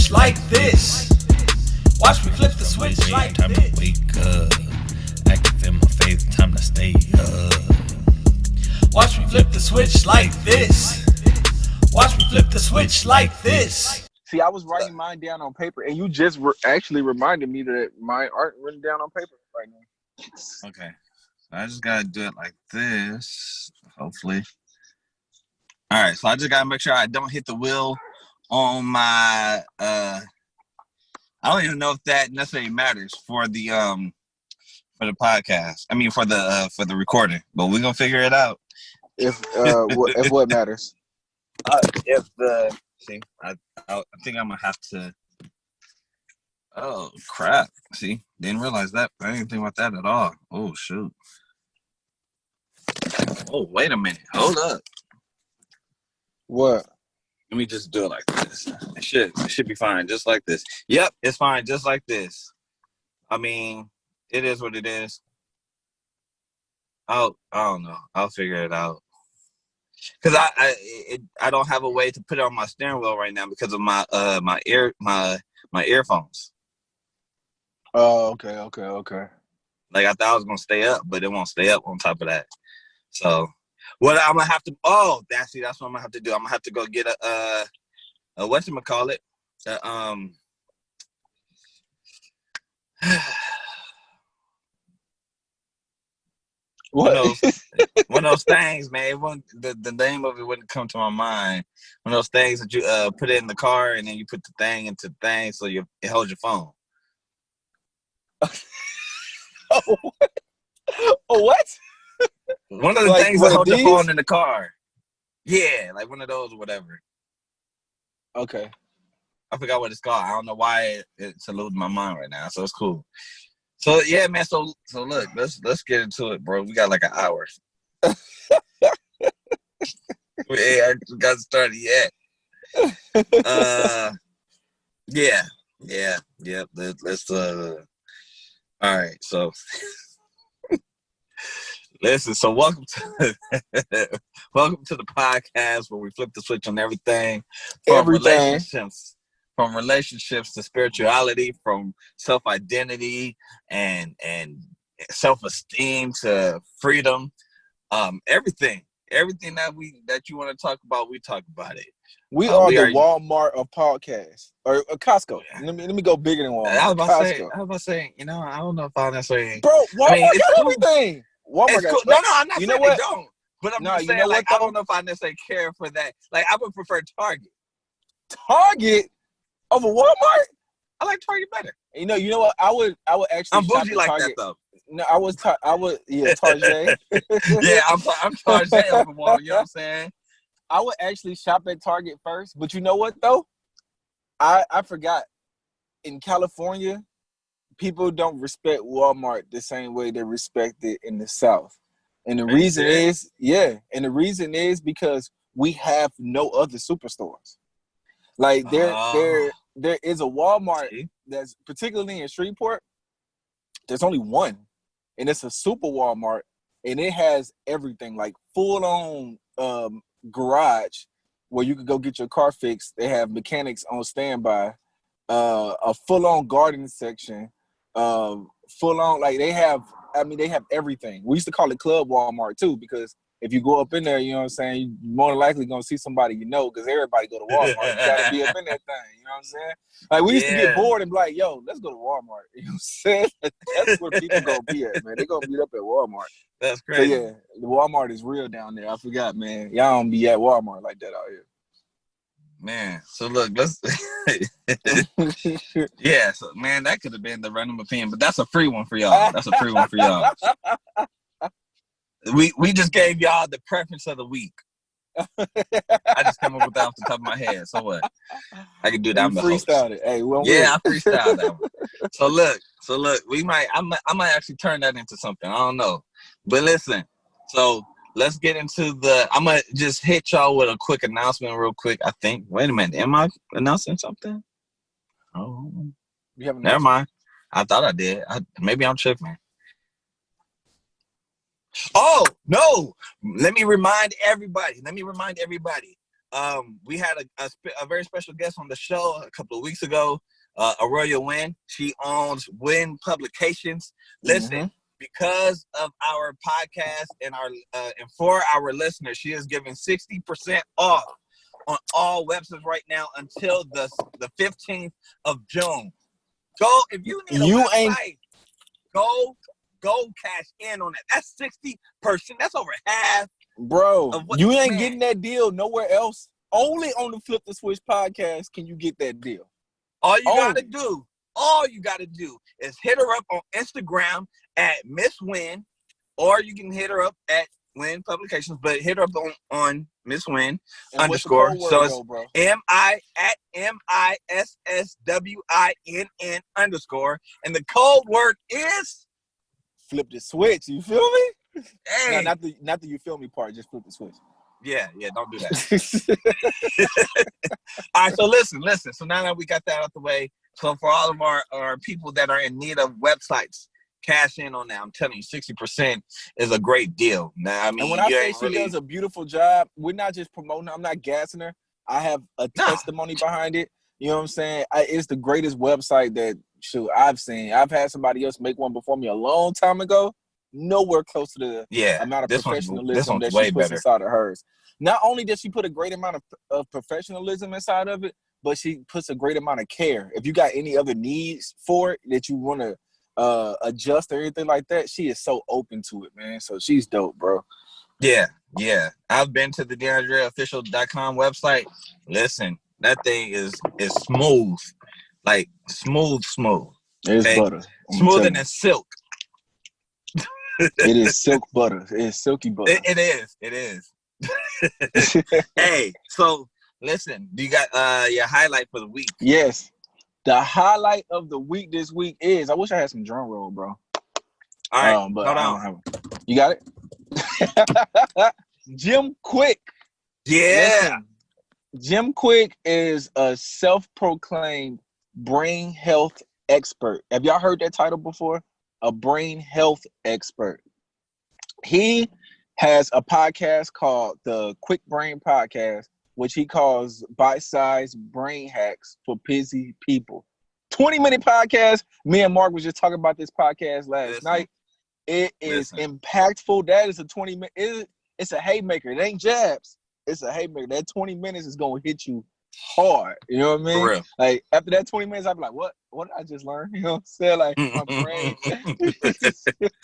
switch like this. Watch me flip the switch like time this. to wake up. Active in my faith, time to stay up. Watch me flip the switch like this. Watch me flip the switch like this. See, I was writing mine down on paper, and you just actually reminded me that mine aren't written down on paper right now. Okay. I just gotta do it like this, hopefully. All right, so I just gotta make sure I don't hit the wheel on my I don't even know if that necessarily matters for the podcast. I mean for the recording, but we're gonna figure it out. If what matters? I think I'm gonna have to. Oh crap! See, didn't realize that. I didn't think about that at all. Oh shoot! Oh wait a minute! Hold up. What? Let me just do it like this. It should be fine, just like this. Yep, it's fine, just like this. I mean, it is what it is. I don't know. I'll figure it out. Cause I don't have a way to put it on my steering wheel right now because of my earphones. Oh, okay. Like I thought I was gonna stay up, but it won't stay up on top of that. So what I'm gonna have to that's what I'm gonna have to do. I'm gonna have to go get a whatchamacallit? What? One of those things, man. The name of it wouldn't come to my mind. One of those things that you put it in the car and then you put the thing into the thing so it holds your phone. What? One of the things that holds your phone in the car. Yeah, like one of those or whatever. Okay. I forgot what it's called. I don't know why it's eluding my mind right now. So it's cool. So yeah, man. So look, let's get into it, bro. We got like an hour. We ain't actually got started yet. Yeah. Let's all right. So listen. So welcome to the podcast where we flip the switch on everything. From relationships to spirituality, from self-identity and self-esteem to freedom, everything that you want to talk about, we talk about it. We are the Walmart of podcasts, or Costco. Let me go bigger than Walmart. I was about to say, I don't know if I necessarily. Bro, Walmart got everything. Walmart got cool. No, I'm not saying they don't. But I'm just saying, like, I don't know if I necessarily care for that. Like, I would prefer Target. Target over Walmart? I like Target better. You know what? I would actually. I'm bougie like Target. that though. No, I would Target. Yeah, I'm Target over Walmart. You know what I'm saying? I would actually shop at Target first, but you know what though? I forgot. In California, people don't respect Walmart the same way they respect it in the South, and the reason is because we have no other superstores. Like there is a Walmart that's particularly in Shreveport. There's only one, and it's a super Walmart, and it has everything like full on garage where you could go get your car fixed. They have mechanics on standby, a full on garden section, full on like they have everything. We used to call it Club Walmart too because if you go up in there, you know what I'm saying, you more than likely gonna see somebody you know because everybody go to Walmart. You gotta be up in that thing, you know what I'm saying? Like we used to get bored and be like, yo, let's go to Walmart. You know what I'm saying? That's where people gonna be at, man. They gonna meet up at Walmart. That's crazy. So yeah, the Walmart is real down there. I forgot, man. Y'all don't be at Walmart like that out here. Man, so look, let's yeah, so man, that could have been the random opinion, but that's a free one for y'all. That's a free one for y'all. We just gave y'all the preference of the week. I just came up with that off the top of my head. So what? I can do that. You freestyled it. Hey, I freestyled that one. So look, I might actually turn that into something. I don't know. But listen, so let's get into I'm gonna just hit y'all with a quick announcement real quick. I think. Wait a minute, am I announcing something? Oh, you haven't. Never mind. I thought I did. Maybe I'm tripping. Oh no! Let me remind everybody. we had a very special guest on the show a couple of weeks ago, Aurelia Wynn. She owns Wynn Publications. Listen, because of our podcast and for our listeners, she is giving 60% off on all websites right now until the 15th of June. Go if you need a website. Go cash in on that. That's 60%. That's over half. Bro, you ain't getting that deal nowhere else. Only on the Flip the Switch podcast can you get that deal. All you gotta do is hit her up on Instagram at Miss Wynn, or you can hit her up at Wynn Publications, but hit her up on Miss Wynn underscore. So it's MISSWINN underscore, and the code word is Flip the Switch. You feel me? Hey, no, not the you feel me part. Just flip the switch. Yeah, don't do that. All right, so listen. So now that we got that out the way, so for all of our people that are in need of websites, cash in on that. I'm telling you, 60% is a great deal. Now, I mean, and when I say she does a beautiful job, we're not just promoting her. I'm not gassing her. I have a testimony behind it. You know what I'm saying? It's the greatest website that I've seen. I've had somebody else make one before me a long time ago. Nowhere close to the amount of professionalism that she puts inside of hers. Not only does she put a great amount of professionalism inside of it, but she puts a great amount of care. If you got any other needs for it that you want to adjust or anything like that, she is so open to it, man. So she's dope, bro. Yeah. I've been to the DeAndreAofficial.com website. Listen, that thing is smooth. Like smooth. It's butter. Smoother than silk. It is silk butter. It is silky butter. It is. Hey, so listen, do you got your highlight for the week? Yes. The highlight of the week this week is, I wish I had some drum roll, bro. All right, but I don't have it. You got it? Jim Kwik. Yeah. Listen, Jim Kwik is a self-proclaimed brain health expert. Have y'all heard that title before? A brain health expert. He has a podcast called the Kwik Brain Podcast, which he calls bite-sized brain hacks for busy people. 20-minute podcast. Me and Mark was just talking about this podcast last night. It is impactful. That is a 20-minute. It's a haymaker. It ain't jabs. It's a haymaker. That 20 minutes is gonna hit you hard. You know what I mean? For real. Like after that 20 minutes, I'll be like, what did I just learn? You know what I'm saying? Like my brain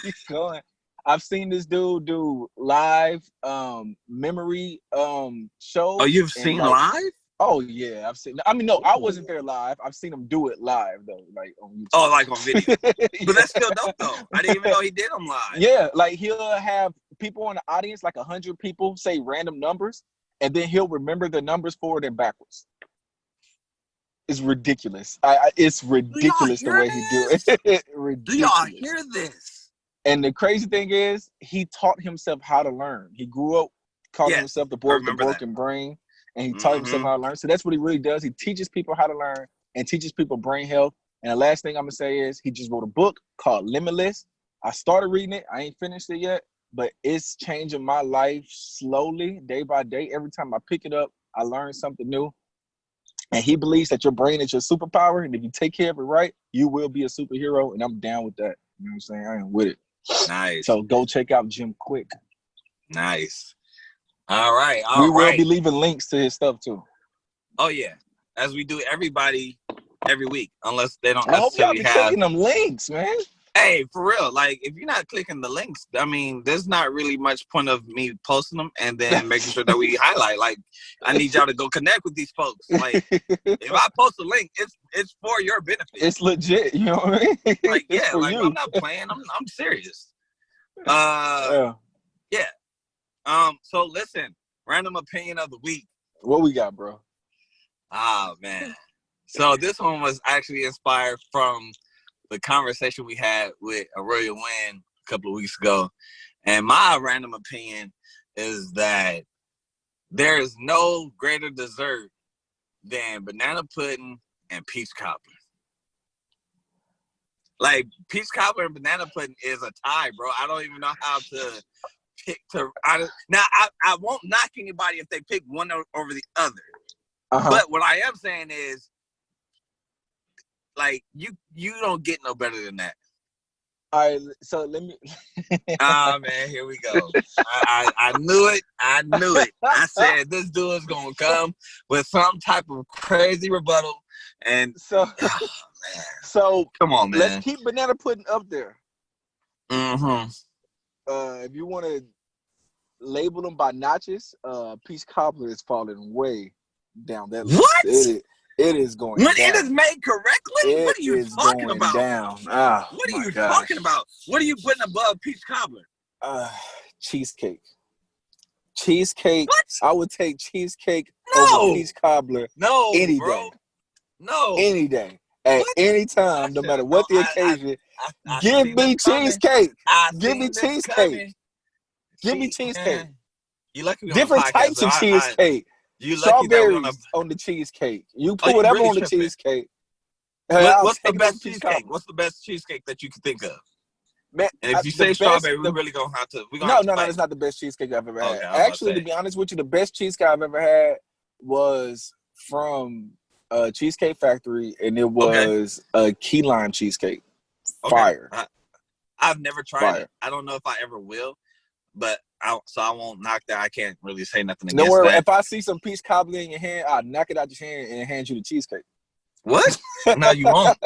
keeps going. I've seen this dude do live memory shows. Oh, you've seen live? Oh yeah, I've seen. I mean, no, I wasn't there live. I've seen him do it live though, like on YouTube. Oh, like on video. But that's still dope though. I didn't even know he did them live. Yeah, like he'll have people in the audience, like 100 people, say random numbers, and then he'll remember the numbers forward and backwards. It's ridiculous. It's ridiculous the way he do it. Do y'all hear this? And the crazy thing is, he taught himself how to learn. He grew up calling himself the boy with the broken brain, and he taught himself how to learn. So that's what he really does. He teaches people how to learn and teaches people brain health. And the last thing I'm gonna say is, he just wrote a book called Limitless. I started reading it. I ain't finished it yet, but it's changing my life slowly, day by day. Every time I pick it up, I learn something new. And he believes that your brain is your superpower, and if you take care of it right, you will be a superhero. And I'm down with that. You know what I'm saying? I am with it. Nice. So go check out Jim Kwik. Nice. All right. We will be leaving links to his stuff too. Oh yeah, as we do everybody every week, unless they don't. I hope y'all be clicking them links, man. Hey, for real. Like, if you're not clicking the links, I mean, there's not really much point of me posting them and then making sure that we highlight. Like, I need y'all to go connect with these folks. Like, if I post a link, it's for your benefit. It's legit. You know what I mean? Like, yeah, like you. I'm not playing. I'm serious. Yeah. So listen, random opinion of the week. What we got, bro? Oh man. So this one was actually inspired from the conversation we had with Aurelia Wynn a couple of weeks ago. And my random opinion is that there is no greater dessert than banana pudding and peach cobbler. Like, peach cobbler and banana pudding is a tie, bro. I don't even know how to pick to. Now, I won't knock anybody if they pick one over the other. But what I am saying is, like, you don't get no better than that. All right, so let me. Ah, man, here we go. I knew it. I said this dude is gonna come with some type of crazy rebuttal, and so, so come on, man. Let's keep banana pudding up there. Mm-hmm. If you want to label them by notches, Peach Cobbler is falling way down that list. What? It is going when down. it is made correctly? What are you talking about? Down. Oh, what are you talking about? What are you putting above Peach Cobbler? Cheesecake. Cheesecake. What? I would take cheesecake over Peach Cobbler. No, any bro. day. No, any day. At any time, no matter what the occasion. I give me cheesecake. Give me cheesecake. Give me cheesecake. Man. You lucky different types of cheesecake. You strawberries on the cheesecake. You put whatever really on the tripping. cheesecake. What's the best cheesecake? What's the best cheesecake that you can think of? Man, and if you say strawberry, we're really gonna have to. No, it's not the best cheesecake I've ever had. Actually, to be honest with you, the best cheesecake I've ever had was from Cheesecake Factory, and it was a key lime cheesecake. Fire. I've never tried it. I don't know if I ever will, but I won't knock that. I can't really say nothing against that. If I see some peach cobbler in your hand, I'll knock it out your hand and hand you the cheesecake. What? No, you won't.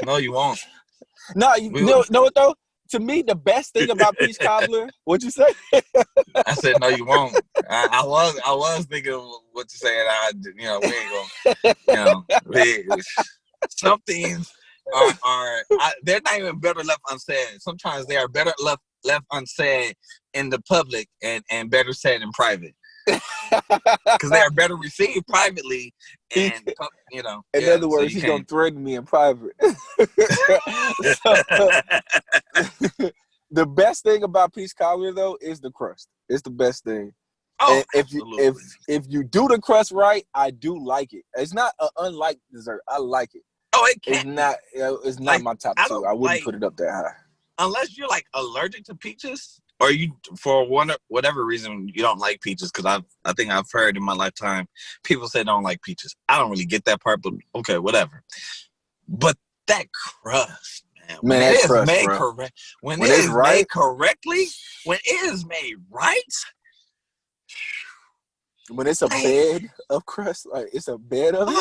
No, you won't. No, you know what though? To me, the best thing about peach cobbler, what'd you say? I said no, you won't. I was thinking what to say, and we ain't gonna. Some things are they're not even better left unsaid. Sometimes they are better left unsaid in the public and better said in private. Because they are better received privately, and In other words, he's gonna threaten me in private. The best thing about peach cobbler though is the crust. It's the best thing. Oh, and if you do the crust right, I do like it. It's not an unlike dessert. I like it. Oh, it can't. It's not my top two. I wouldn't put it up that high. Unless you're like allergic to peaches, or you for whatever reason you don't like peaches. Because I think I've heard in my lifetime people say they don't like peaches. I don't really get that part, but okay, whatever. But that crust, man, it is made correct, when it is made correctly, when it is made right, when it's a bed of crust, like it's a bed of it.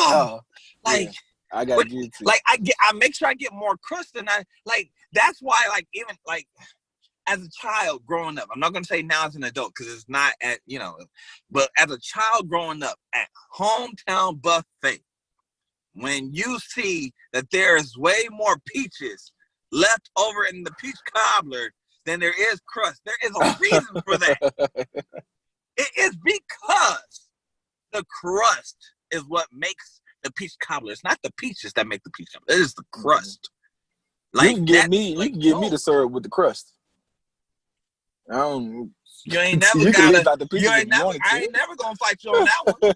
I gotta give it to you. Like I make sure I get more crust than I like. That's why, like, even like as a child growing up, I'm not gonna say now as an adult because it's not at but as a child growing up at hometown buffet, when you see that there is way more peaches left over in the peach cobbler than there is crust, there is a reason for that. It is because the crust is what makes the peach cobbler. It's not the peaches that make the peach cobbler. It is the crust. Like, you can give me the syrup with the crust. You ain't never I ain't never gonna fight you on that one.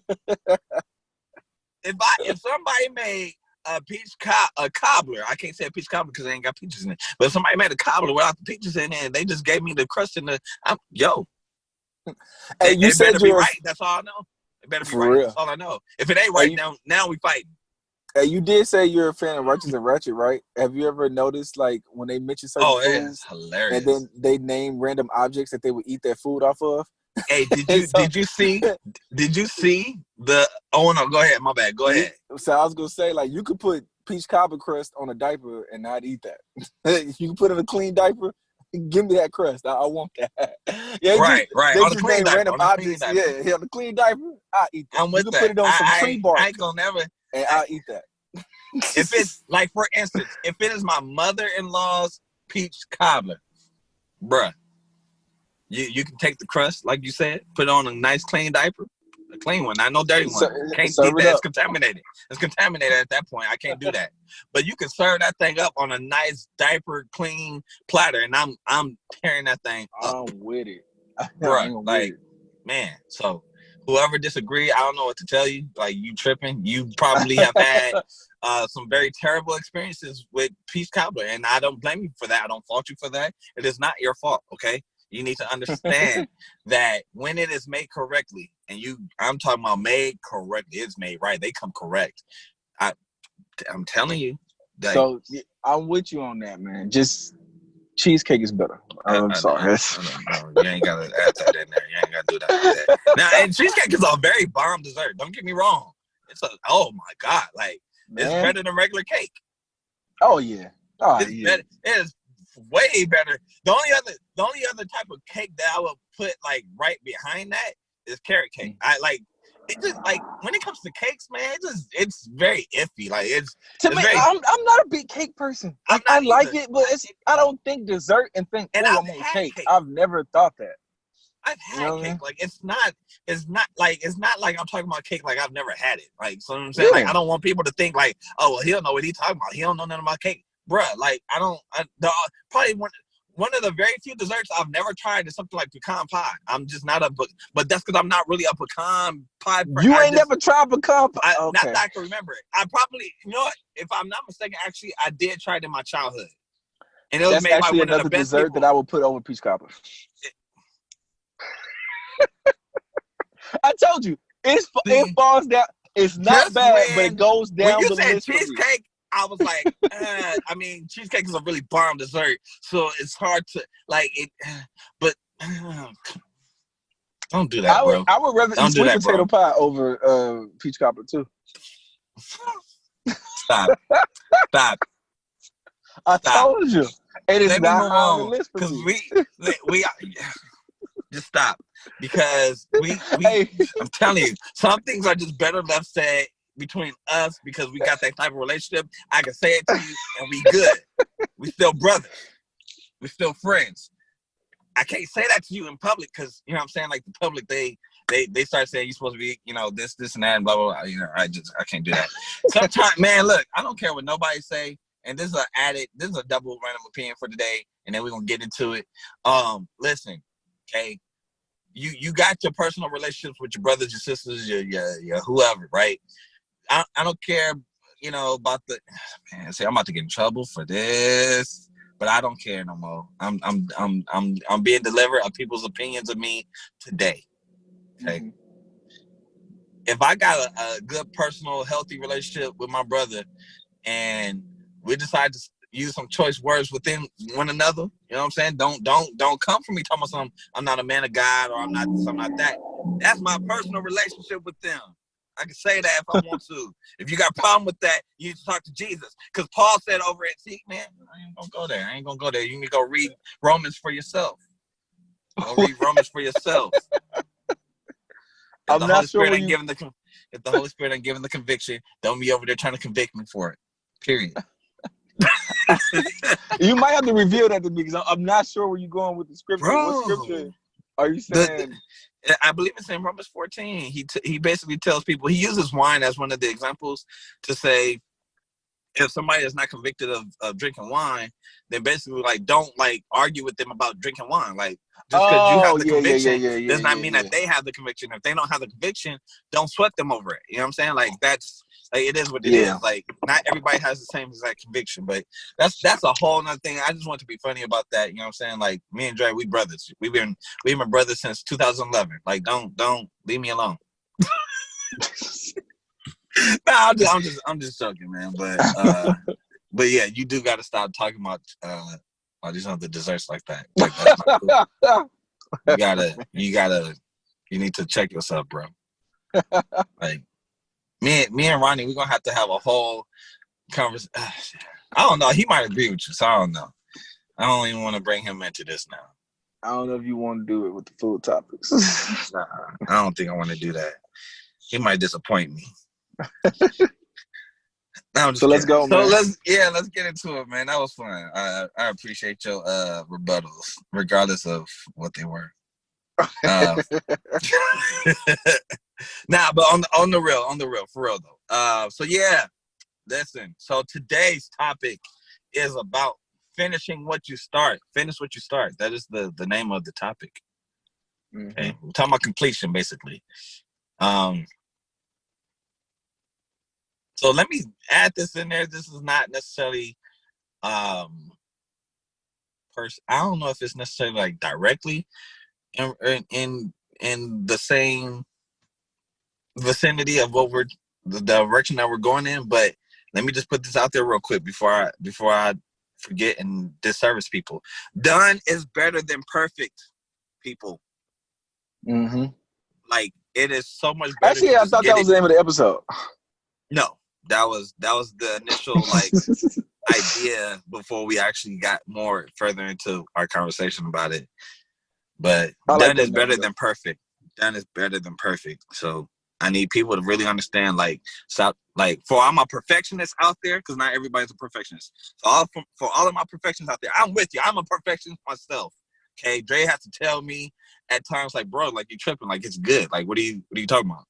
If somebody made a peach cobbler, I can't say a peach cobbler because they ain't got peaches in it. But if somebody made a cobbler without the peaches in it, and they just gave me the crust in Hey, you said better be right. That's all I know. It better be right. Real. That's all I know. If it ain't right, now we fighting. Hey, you did say you're a fan of Righteous and Ratchet, right? Have you ever noticed, like, when they mention certain foods, hilarious, and then they name random objects that they would eat their food off of? Hey, did you see the? Oh no, go ahead. My bad. Go ahead. So I was gonna say, like, you could put peach cobbler crust on a diaper and not eat that. You can put it in a clean diaper. Give me that crust. I want that. Yeah, right. They On just the clean name diaper, random objects. On the clean diaper. I eat that. I'm with you that. can put it on some tree bark. I ain't gonna never. And I'll eat that. If it's like, for instance, if it is my mother-in-law's peach cobbler, bruh, you can take the crust, like you said, put it on a nice clean diaper, a clean one, not no dirty one. Can't eat that. It's contaminated. It's contaminated at that point. I can't do that. But you can serve that thing up on a nice diaper clean platter, and I'm tearing that thing up. I'm with it, bruh. Like, man, so. Whoever disagree, I don't know what to tell you. Like, you tripping. You probably have had some very terrible experiences with peach cobbler, and I don't blame you for that. I don't fault you for that. It is not your fault, okay? You need to understand that when it is made correctly, and I'm talking about made correctly, it's made right. They come correct. I'm telling you. Like, So I'm with you on that, man. Just cheesecake is better. I'm sorry. No, you ain't gotta add that in there. You ain't gotta do that. Now, and cheesecake is a very bomb dessert. Don't get me wrong. Oh my God, like it's better than regular cake. Oh yeah. It's better. It is way better. The only other type of cake that I would put like right behind that is carrot cake. I like it. Just like when it comes to cakes, man, it's very iffy. Like to me, I'm not a big cake person. I like it, but I don't think dessert and think I want cake. I've never thought that. I've had cake. Like it's not like I'm talking about cake like I've never had it. Like, so you know what I'm saying? Like I don't want people to think like, oh well, he don't know what he's talking about. He don't know nothing about cake. Bruh, like probably one of the very few desserts I've never tried is something like pecan pie. I'm just not but that's because I'm not really a pecan pie person. You ain't never tried pecan pie? Not that I can remember it. I probably, you know what? If I'm not mistaken, actually, I did try it in my childhood. And it was made by one of the best dessert that I would put over peach cobbler. I told you, it falls down. It's not bad, but it goes down when you the said list. Cheesecake, I was like, I mean, cheesecake is a really bomb dessert, so it's hard to like it. But don't do that, bro. I would rather eat sweet potato pie over peach cobbler too. Stop. I told you, it is not on the list for me. we just stop because I'm telling you, some things are just better left said between us because we got that type of relationship. I can say it to you and we good. We still brothers. We still friends. I can't say that to you in public because, you know what I'm saying? Like the public, they start saying you're supposed to be, you know, this and that and blah, blah, blah. You know, I can't do that. Sometimes, man, look, I don't care what nobody say. And this is a double random opinion for today. And then we're going to get into it. Listen, okay. You got your personal relationships with your brothers, your sisters, your whoever, right? I don't care, you know, about man. See, I'm about to get in trouble for this, but I don't care no more. I'm being delivered of people's opinions of me today. Okay. Mm-hmm. If I got a good, personal, healthy relationship with my brother, and we decide to use some choice words within one another, you know what I'm saying? Don't come for me talking about something. I'm not a man of God, or I'm not this, I'm not that. That's my personal relationship with them. I can say that if I want to. If you got a problem with that, you need to talk to Jesus. Because Paul said over at man, I ain't gonna go there. You need to go read Romans for yourself. Go read Romans for yourself. If the Holy Spirit ain't giving the conviction, don't be over there trying to convict me for it. Period. You might have to reveal that to me because I'm not sure where you're going with the scripture. Bro, what scripture are you saying? I believe it's in Romans 14. He basically tells people, he uses wine as one of the examples to say, if somebody is not convicted of drinking wine, then basically like don't like argue with them about drinking wine. Like just because you have the conviction does not mean that they have the conviction. If they don't have the conviction, don't sweat them over it. You know what I'm saying? Like that's like it is what it is. Like not everybody has the same exact conviction, but that's a whole nother thing. I just want to be funny about that. You know what I'm saying? Like me and Dre, we brothers. We've been brothers since 2011. Like don't leave me alone. Nah, I'm just joking, man. But yeah, you do got to stop talking about all these other desserts like that. Like that's not cool. You need to check yourself, bro. Like me and Ronnie, we're gonna have to have a whole conversation. I don't know. He might agree with you, so I don't know. I don't even want to bring him into this now. I don't know if you want to do it with the food topics. Nah, I don't think I want to do that. He might disappoint me. So let's go, man. Let's get into it, man. That was fun. I appreciate your rebuttals, regardless of what they were. Nah, but on the real, for real though. So yeah, listen. So today's topic is about finishing what you start. Finish what you start. That is the name of the topic. Mm-hmm. Okay, we're talking about completion, basically. So let me add this in there. This is not necessarily person. I don't know if it's necessarily like directly in the same vicinity of the direction that we're going in, but let me just put this out there real quick before I forget and disservice people. Done is better than perfect, people. Mm-hmm. Like, it is so much better. Actually, I thought that was the name of the episode. No, that was the initial like idea before we actually got more further into our conversation about it. But done is better than perfect. Done is better than perfect. So I need people to really understand, like, stop, like, for all my perfectionists out there, because not everybody's a perfectionist. So for all of my perfectionists out there, I'm with you. I'm a perfectionist myself. Okay, Dre has to tell me at times, like, bro, like, you're tripping, like, it's good. Like, what are you talking about?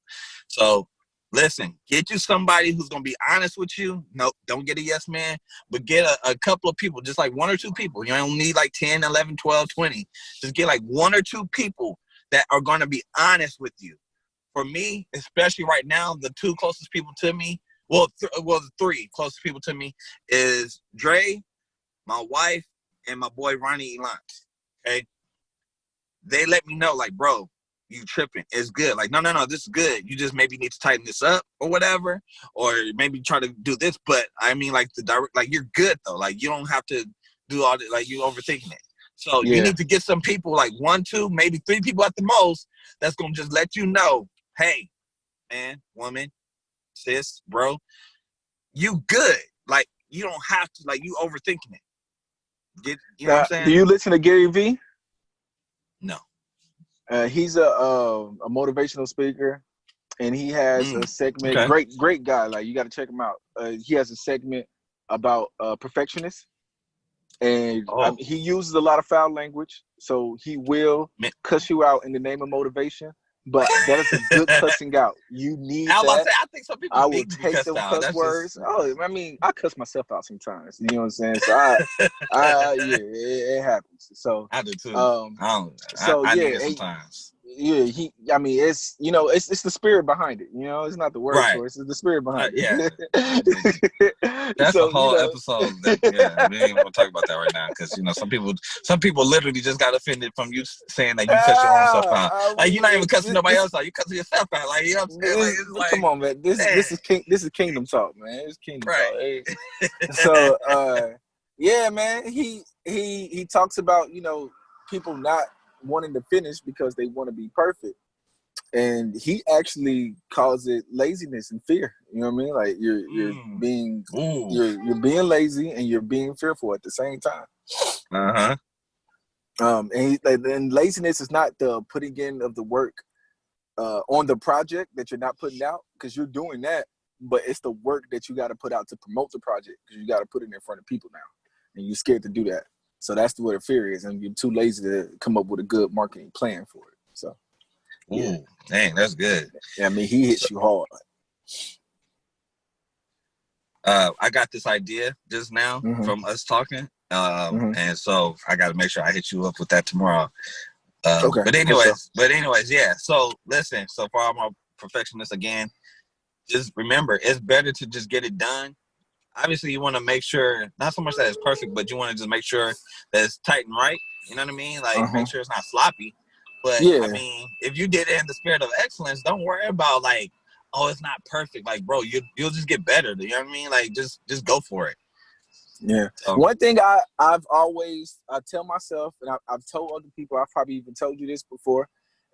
So listen, get you somebody who's gonna be honest with you. No, don't get a yes man, but get a couple of people, just like 1 or 2 people. You don't need like 10, 11, 12, 20. Just get like 1 or 2 people that are gonna be honest with you. For me, especially right now, the 2 closest people to me, the 3 closest people to me is Dre, my wife, and my boy Ronnie Elance. Okay, they let me know, like, bro, you tripping. It's good. Like, no, this is good. You just maybe need to tighten this up or whatever, or maybe try to do this. But I mean, like, you're good though. Like, you don't have to do all that. Like, you overthinking it. So you need to get some people, like 1, 2, maybe 3 people at the most, that's gonna just let you know, hey, man, woman, sis, bro, you good. Like, you don't have to, like, you overthinking it. You know what I'm saying? Do you listen to Gary Vee? No. He's a motivational speaker, and he has a segment. Okay. Great guy. Like, you got to check him out. He has a segment about perfectionists, and he uses a lot of foul language, so he will cuss you out in the name of motivation. But that is a good cussing out. You need that. I think some people I will take them cuss words. I mean, I cuss myself out sometimes. You know what I'm saying? So it happens. So I do too. I need it sometimes. Yeah, I mean, it's, you know, it's the spirit behind it. You know, it's not the word choice; it's the spirit behind it. That's a whole episode. We ain't gonna talk about that right now, because, you know, some people literally just got offended from you saying that you cuss your own self out. Like, you're not even cussing nobody else out; you cussing yourself out. Like, you know what I'm saying? Like, come on, man. This is kingdom talk, man. It's kingdom talk. So, yeah, man. He talks about, you know, people not wanting to finish because they want to be perfect, and he actually calls it laziness and fear. You know what I mean? Like, you're being lazy and you're being fearful at the same time. And laziness is not the putting in of the work on the project that you're not putting out, because you're doing that, but it's the work that you got to put out to promote the project, because you got to put it in front of people now, and you're scared to do that. So that's what a fear is, and you're too lazy to come up with a good marketing plan for it. So, dang, that's good. Yeah, I mean, he hits you hard. I got this idea just now from us talking, and so I got to make sure I hit you up with that tomorrow. Okay. But anyways, yeah. So listen, so for all my perfectionists, again, just remember, it's better to just get it done. Obviously, you want to make sure, not so much that it's perfect, but you want to just make sure that it's tight and right. You know what I mean? Like, make sure it's not sloppy. But, I mean, if you did it in the spirit of excellence, don't worry about, like, oh, it's not perfect. Like, bro, you'll just get better. You know what I mean? Like, just go for it. Yeah. One thing I tell myself, and I've told other people, I've probably even told you this before,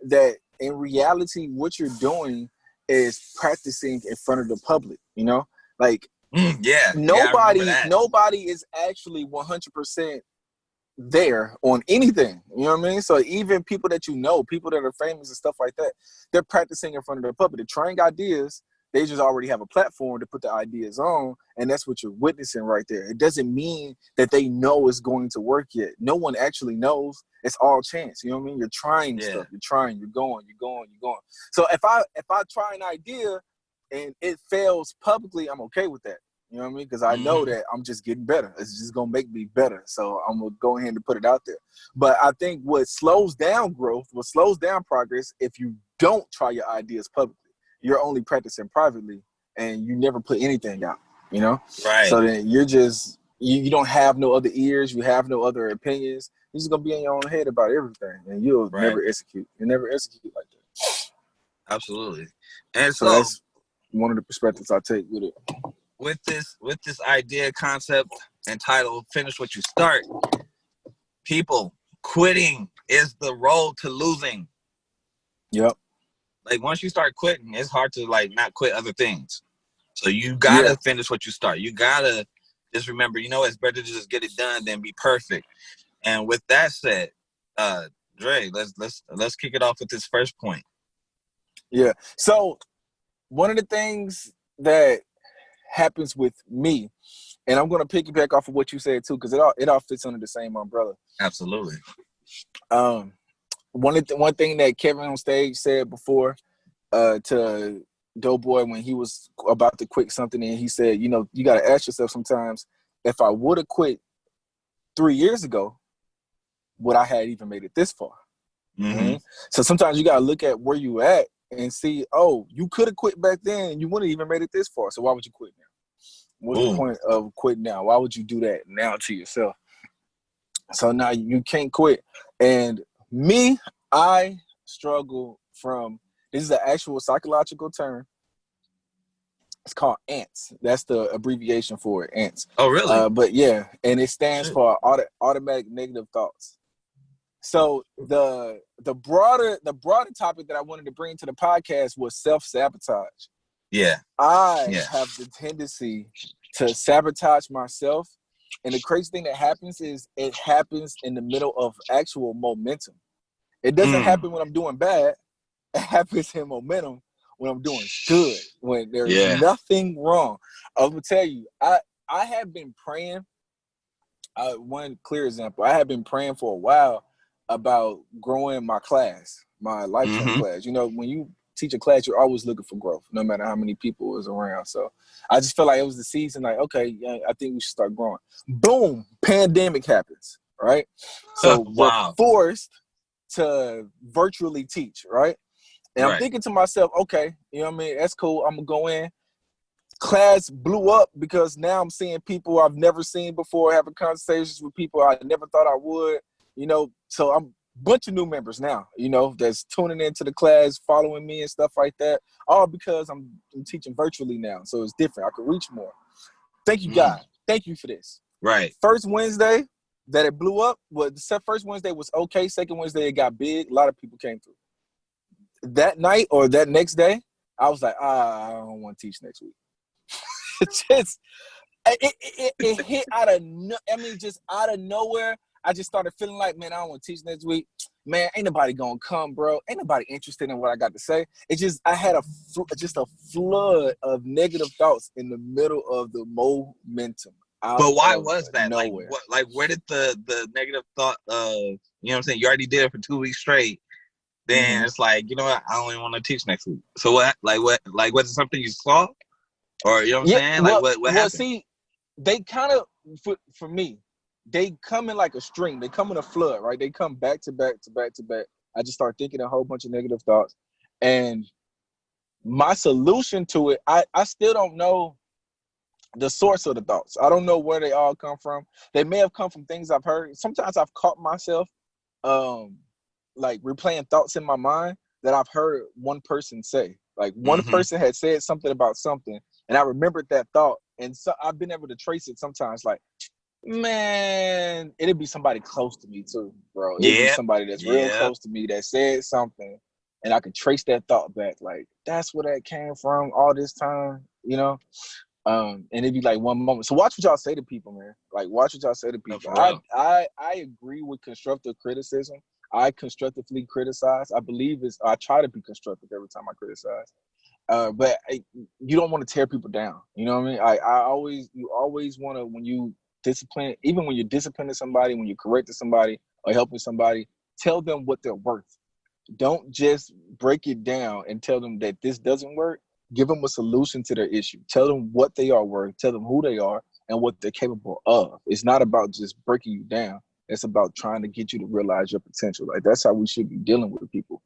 that in reality, what you're doing is practicing in front of the public, you know? Like, nobody is actually 100% there on anything. You know what I mean? So even people that you know, people that are famous and stuff like that, they're practicing in front of the public. They're trying ideas. They just already have a platform to put the ideas on, and that's what you're witnessing right there. It doesn't mean that they know it's going to work yet. No one actually knows. It's all chance. You know what I mean? You're trying stuff. You're trying. You're going. So if I try an idea and it fails publicly, I'm okay with that. You know what I mean? Because I know that I'm just getting better. It's just going to make me better. So I'm going to go ahead and put it out there. But I think what slows down growth, what slows down progress, if you don't try your ideas publicly, you're only practicing privately and you never put anything out, you know? Right. So then you're just you don't have no other ears, you have no other opinions. You're just gonna be in your own head about everything, and you'll never execute. You never execute like that. Absolutely. And So that's one of the perspectives I take with it. With this idea, concept, and title, finish what you start. People, quitting is the road to losing. Yep. Like once you start quitting, it's hard to like not quit other things. So you gotta finish what you start. You gotta just remember, it's better to just get it done than be perfect. And with that said, Dre, let's kick it off with this first point. Yeah. So one of the things that happens with me, and I'm gonna piggyback off of what you said too, because it all fits under the same umbrella. Absolutely. One thing that Kevin on stage said before to Doughboy when he was about to quit something, and he said, you got to ask yourself sometimes, if I would have quit 3 years ago, would I have even made it this far? Mm-hmm. So sometimes you got to look at where you at and see, oh, you could have quit back then and you wouldn't even made it this far. So why would you quit now? What's the point of quitting now? Why would you do that now to yourself? So now you can't quit. And me, I struggle from, this is an actual psychological term. It's called ANTS. That's the abbreviation for it, ANTS. Oh, really? But yeah, and it stands for automatic negative thoughts. So the broader topic that I wanted to bring to the podcast was self-sabotage. Yeah. I have the tendency to sabotage myself. And the crazy thing that happens is it happens in the middle of actual momentum. It doesn't happen when I'm doing bad. It happens in momentum when I'm doing good, when there is nothing wrong. I'm going to tell you, I have been praying. One clear example, I have been praying for a while about growing my class, my lifetime class. When you teach a class, you're always looking for growth, no matter how many people is around. So I just felt like it was the season, like, okay, I think we should start growing. Boom, pandemic happens, right? So we're forced to virtually teach, right? And I'm thinking to myself, okay, that's cool. I'm going to go in. Class blew up because now I'm seeing people I've never seen before, having conversations with people I never thought I would, so I'm a bunch of new members now, that's tuning into the class, following me and stuff like that, all because I'm teaching virtually now. So it's different. I can reach more. Thank you, God. Thank you for this. Right. First Wednesday that it blew up, the first Wednesday was okay. Second Wednesday, it got big. A lot of people came through. That night or that next day, I was like, I don't want to teach next week. It hit just out of nowhere. I just started feeling like, man, I don't want to teach next week. Man, ain't nobody gonna come, bro. Ain't nobody interested in what I got to say. It's just I had a flood of negative thoughts in the middle of the momentum. But why was that? Nowhere. Where did the negative thought you know what I'm saying? You already did it for 2 weeks straight. Then it's like, you know what? I don't even want to teach next week. So what? Was it something you saw? Or you know what I'm saying? What happened? See, they kind of for me, they come in like a string. They come in a flood, right? They come back to back to back to back. I just start thinking a whole bunch of negative thoughts. And my solution to it, I still don't know the source of the thoughts. I don't know where they all come from. They may have come from things I've heard. Sometimes I've caught myself like replaying thoughts in my mind that I've heard one person say. Like one person had said something about something, and I remembered that thought. And so I've been able to trace it sometimes. Like, man, it'd be somebody close to me too, bro. It'd be somebody that's real close to me that said something, and I could trace that thought back. Like, that's where that came from all this time, And it'd be like one moment. So watch what y'all say to people, man. Like, watch what y'all say to people. I agree with constructive criticism. I constructively criticize. I try to be constructive every time I criticize. But you don't want to tear people down. You know what I mean? You always want to, when you discipline, even when you're disciplining somebody, when you're correcting somebody or helping somebody, tell them what they're worth. Don't just break it down and tell them that this doesn't work. Give them a solution to their issue. Tell them what they are worth. Tell them who they are and what they're capable of. It's not about just breaking you down. It's about trying to get you to realize your potential. Like, that's how we should be dealing with people.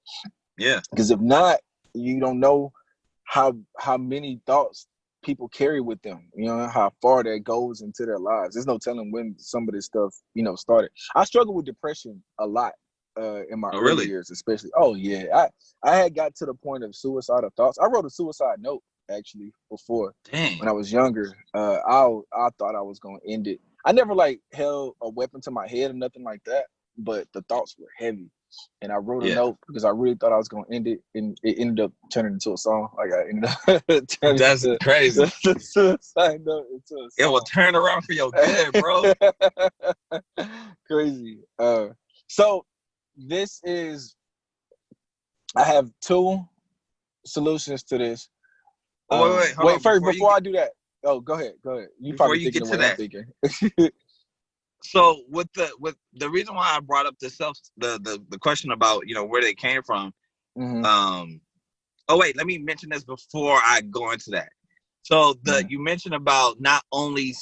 Yeah. Because if not, you don't know how many thoughts people carry with them, you know, how far that goes into their lives. There's no telling when some of this stuff, you know, started. I struggled with depression a lot in my Oh, early really? years, especially. Oh yeah, I had got to the point of suicidal thoughts. I wrote a suicide note actually before Dang. when I was younger. I thought I was gonna end it. I never like held a weapon to my head or nothing like that, but the thoughts were heavy. And I wrote a Yeah. note because I really thought I was gonna end it, and it ended up turning into a song. Like I ended up turning That's crazy. the suicide note into a It will song. turn around for your good, bro. Crazy. So this is. I have two solutions to this. Oh, wait, hold Wait, on. first before I do that. Oh, go ahead. Go ahead. You Before probably you thinking get the to way I'm that, thinking. so with the reason why I brought up the question about, you know, where they came from. Mm-hmm. Oh wait, let me mention this before I go into that. So Mm-hmm. you mentioned about not only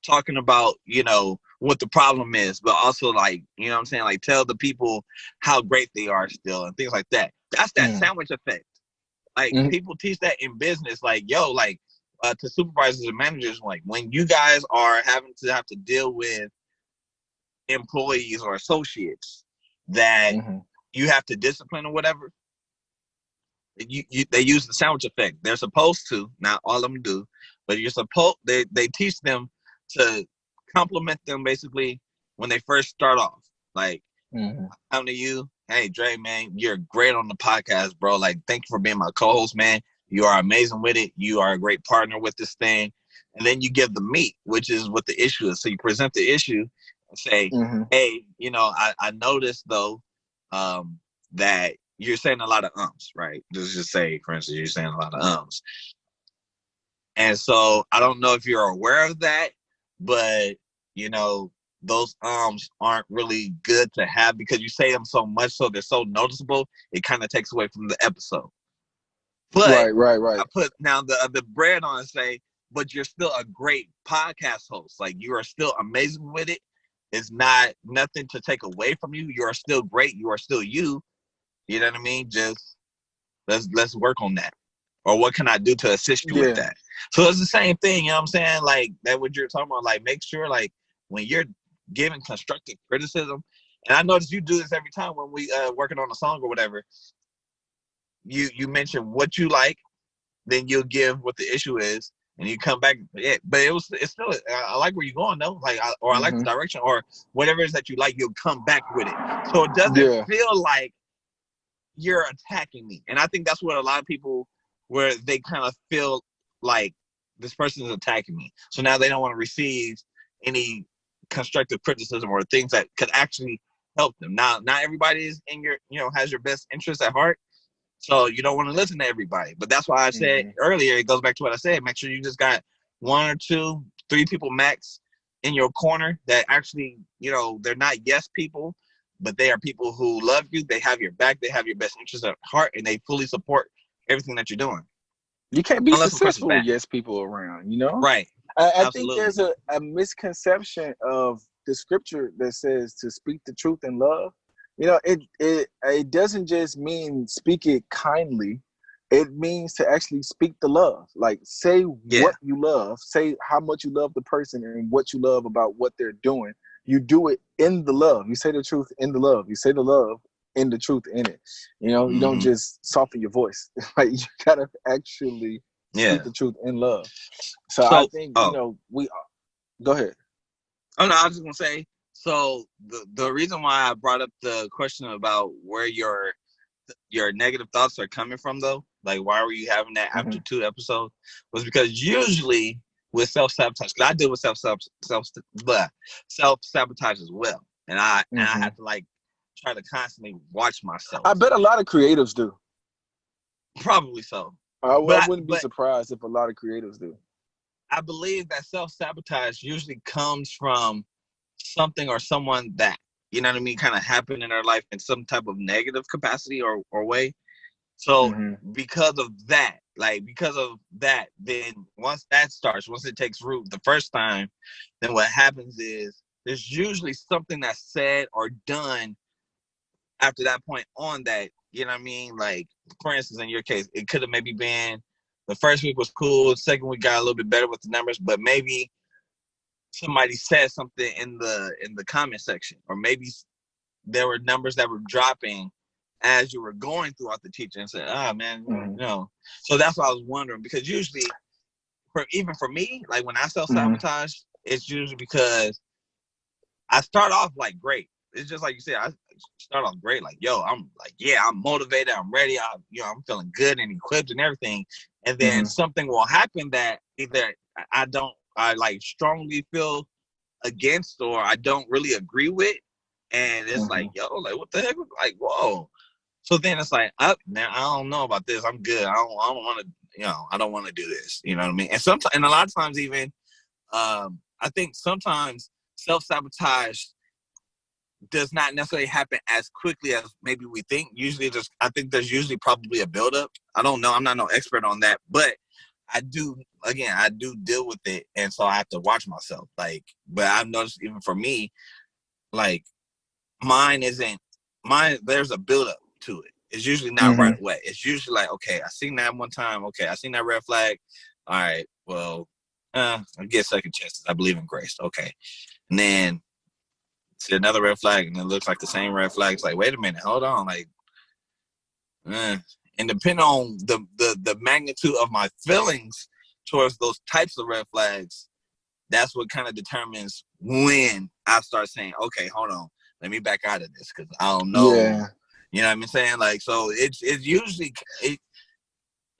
talking about, you know, what the problem is, but also like, you know what I'm saying, like tell the people how great they are still and things like that. That's that sandwich effect. Like Mm-hmm. people teach that in business, like, yo, like to supervisors and managers, like when you guys are having to have to deal with employees or associates that Mm-hmm. you have to discipline or whatever, they use the sandwich effect. They're supposed to, not all of them do, but they teach them to compliment them basically when they first start off. Like, Mm-hmm. come to you, hey Dre, man, you're great on the podcast, bro. Like, thank you for being my co-host, man. You are amazing with it. You are a great partner with this thing. And then you give the meat, which is what the issue is. So you present the issue and say, Mm-hmm. hey, you know, I noticed though, that you're saying a lot of ums, right? Just say, for instance, you're saying a lot of ums. And so I don't know if you're aware of that, but you know, those ums aren't really good to have because you say them so much so they're so noticeable, it kind of takes away from the episode. But Right. I put now the bread on and say, but you're still a great podcast host. Like you are still amazing with it. It's not nothing to take away from you. You are still great. You are still you. You know what I mean? Just let's work on that. Or what can I do to assist you with Yeah. that? So it's the same thing, you know what I'm saying? Like that what you're talking about, like make sure like when you're giving constructive criticism, and I notice you do this every time when we working on a song or whatever, you mention what you like, then you'll give what the issue is, and you come back. Yeah, but it's still I like where you're going though, like I like the Mm-hmm. direction or whatever it is that you like. You'll come back with it, so it doesn't Yeah. feel like you're attacking me. And I think that's what a lot of people where they kind of feel like this person is attacking me. So now they don't want to receive any constructive criticism or things that could actually help them. Now, not everybody is in your, you know, has your best interest at heart. So you don't want to listen to everybody. But that's why I said Mm-hmm. earlier, it goes back to what I said. Make sure you just got 1 or 2, 3 people max in your corner that actually, you know, they're not yes people, but they are people who love you. They have your back. They have your best interest at heart, and they fully support everything that you're doing. You can't be Unless, of course, it's successful with bad. yes people around, you know? Right. I think Absolutely. there's a misconception of the scripture that says to speak the truth in love. You know, it doesn't just mean speak it kindly. It means to actually speak the love. Like say Yeah. what you love, say how much you love the person and what you love about what they're doing. You do it in the love. You say the truth in the love. You say the love in the truth in it. You know, you don't just soften your voice. Like you gotta actually speak Yeah. the truth in love. So I So, think, you know, we go ahead. Oh no, I was just gonna say. So the reason why I brought up the question about where your negative thoughts are coming from, though, like why were you having that after 2 episodes, was because usually with self sabotage, because I deal with self sabotage as well, and I have to like try to constantly watch myself. I bet a lot of creatives do. Probably so, I but wouldn't be surprised if a lot of creatives do. I believe that self sabotage usually comes from something or someone that, you know what I mean, kind of happened in their life in some type of negative capacity or way. So because of that, then once it takes root the first time, then what happens is there's usually something that's said or done after that point on that, you know what I mean? Like, for instance, in your case, it could have maybe been the first week was cool. The second week got a little bit better with the numbers, but maybe somebody said something in the comment section, or maybe there were numbers that were dropping as you were going throughout the teaching, and said, "Ah, man, you know." So that's what I was wondering, because usually, even for me, like when I self-sabotage, it's usually because I start off like great. It's just like you said, I start off great. Like, yo, I'm like, yeah, I'm motivated. I'm ready. I'm feeling good and equipped and everything. And then something will happen that either I like strongly feel against, or I don't really agree with. And it's like, yo, like, what the heck? Like, whoa. So then it's like, up now, I don't know about this. I'm good. I don't want to, I don't want to do this. You know what I mean? And sometimes, and a lot of times even, I think sometimes self-sabotage does not necessarily happen as quickly as maybe we think. Usually I think there's usually probably a buildup. I don't know. I'm not no expert on that, but I do deal with it. And so I have to watch myself. Like, but I've noticed even for me, like there's a buildup to it. It's usually not right away. It's usually like, okay, I seen that one time. Okay, I seen that red flag. All right, well, I get second chances. I believe in grace. Okay. And then see another red flag, and it looks like the same red flag. It's like, wait a minute, hold on. Like, and depending on the magnitude of my feelings towards those types of red flags, that's what kind of determines when I start saying, okay, hold on, let me back out of this, because I don't know. Yeah. You know what I'm saying? Like, so it's usually,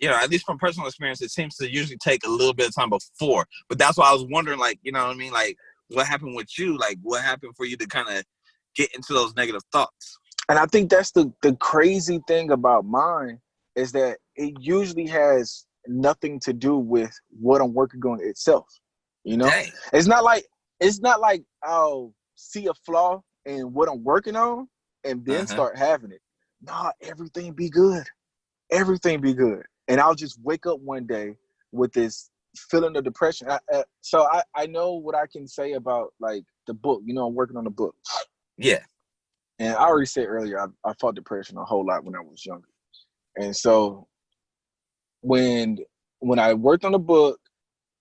at least from personal experience, it seems to usually take a little bit of time before. But that's why I was wondering, like, you know what I mean? Like, what happened with you? Like, what happened for you to kind of get into those negative thoughts? And I think that's the crazy thing about mine, is that it usually has nothing to do with what I'm working on itself. You know, Dang. it's not like I'll see a flaw in what I'm working on and then start having it. Nah, everything be good. Everything be good. And I'll just wake up one day with this feeling of depression. So I know what I can say about like the book. You know, I'm working on the book. Yeah. And I already said earlier, I fought depression a whole lot when I was younger. And so when I worked on the book,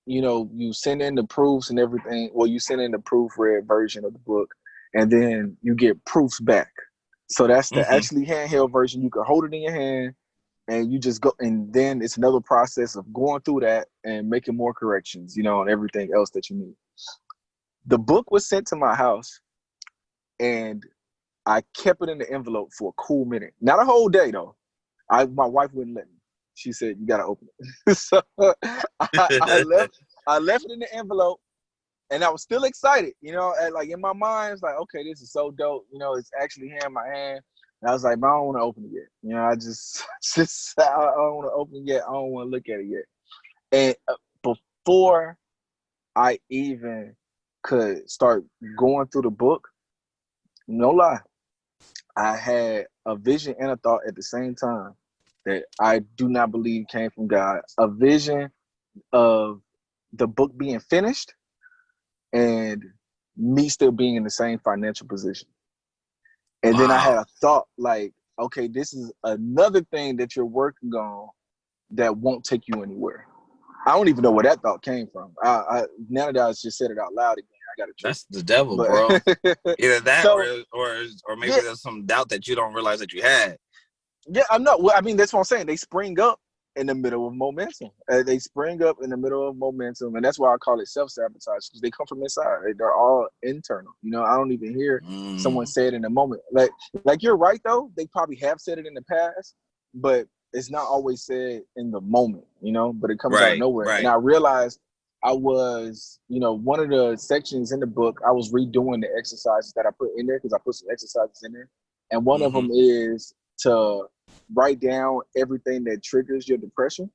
you send in the proofs and everything. Well, you send in the proofread version of the book, and then you get proofs back. So that's the actually handheld version. You can hold it in your hand, and you just go. And then it's another process of going through that and making more corrections, and everything else that you need. The book was sent to my house, and I kept it in the envelope for a cool minute. Not a whole day, though. My wife wouldn't let me. She said, you got to open it. So I left it in the envelope, and I was still excited, and like in my mind, it's like, okay, this is so dope. It's actually here in my hand. And I was like, but I don't want to open it yet. I just I don't want to open it yet. I don't want to look at it yet. And before I even could start going through the book, no lie, I had a vision and a thought at the same time that I do not believe came from God. A vision of the book being finished and me still being in the same financial position. And then I had a thought like, okay, this is another thing that you're working on that won't take you anywhere. I don't even know where that thought came from. Now that I just said it out loud again, I got to. That's the devil, bro. Either that, or maybe there's some doubt that you don't realize that you had. Yeah, I'm not. Well, I mean, that's what I'm saying. They spring up in the middle of momentum. They spring up in the middle of momentum, and that's why I call it self-sabotage, because they come from inside. They're all internal. I don't even hear someone say it in a moment. Like you're right though. They probably have said it in the past, but it's not always said in the moment. But it comes out of nowhere. Right. And I realized I was, one of the sections in the book, I was redoing the exercises that I put in there, because I put some exercises in there, and one of them is to write down everything that triggers your depression.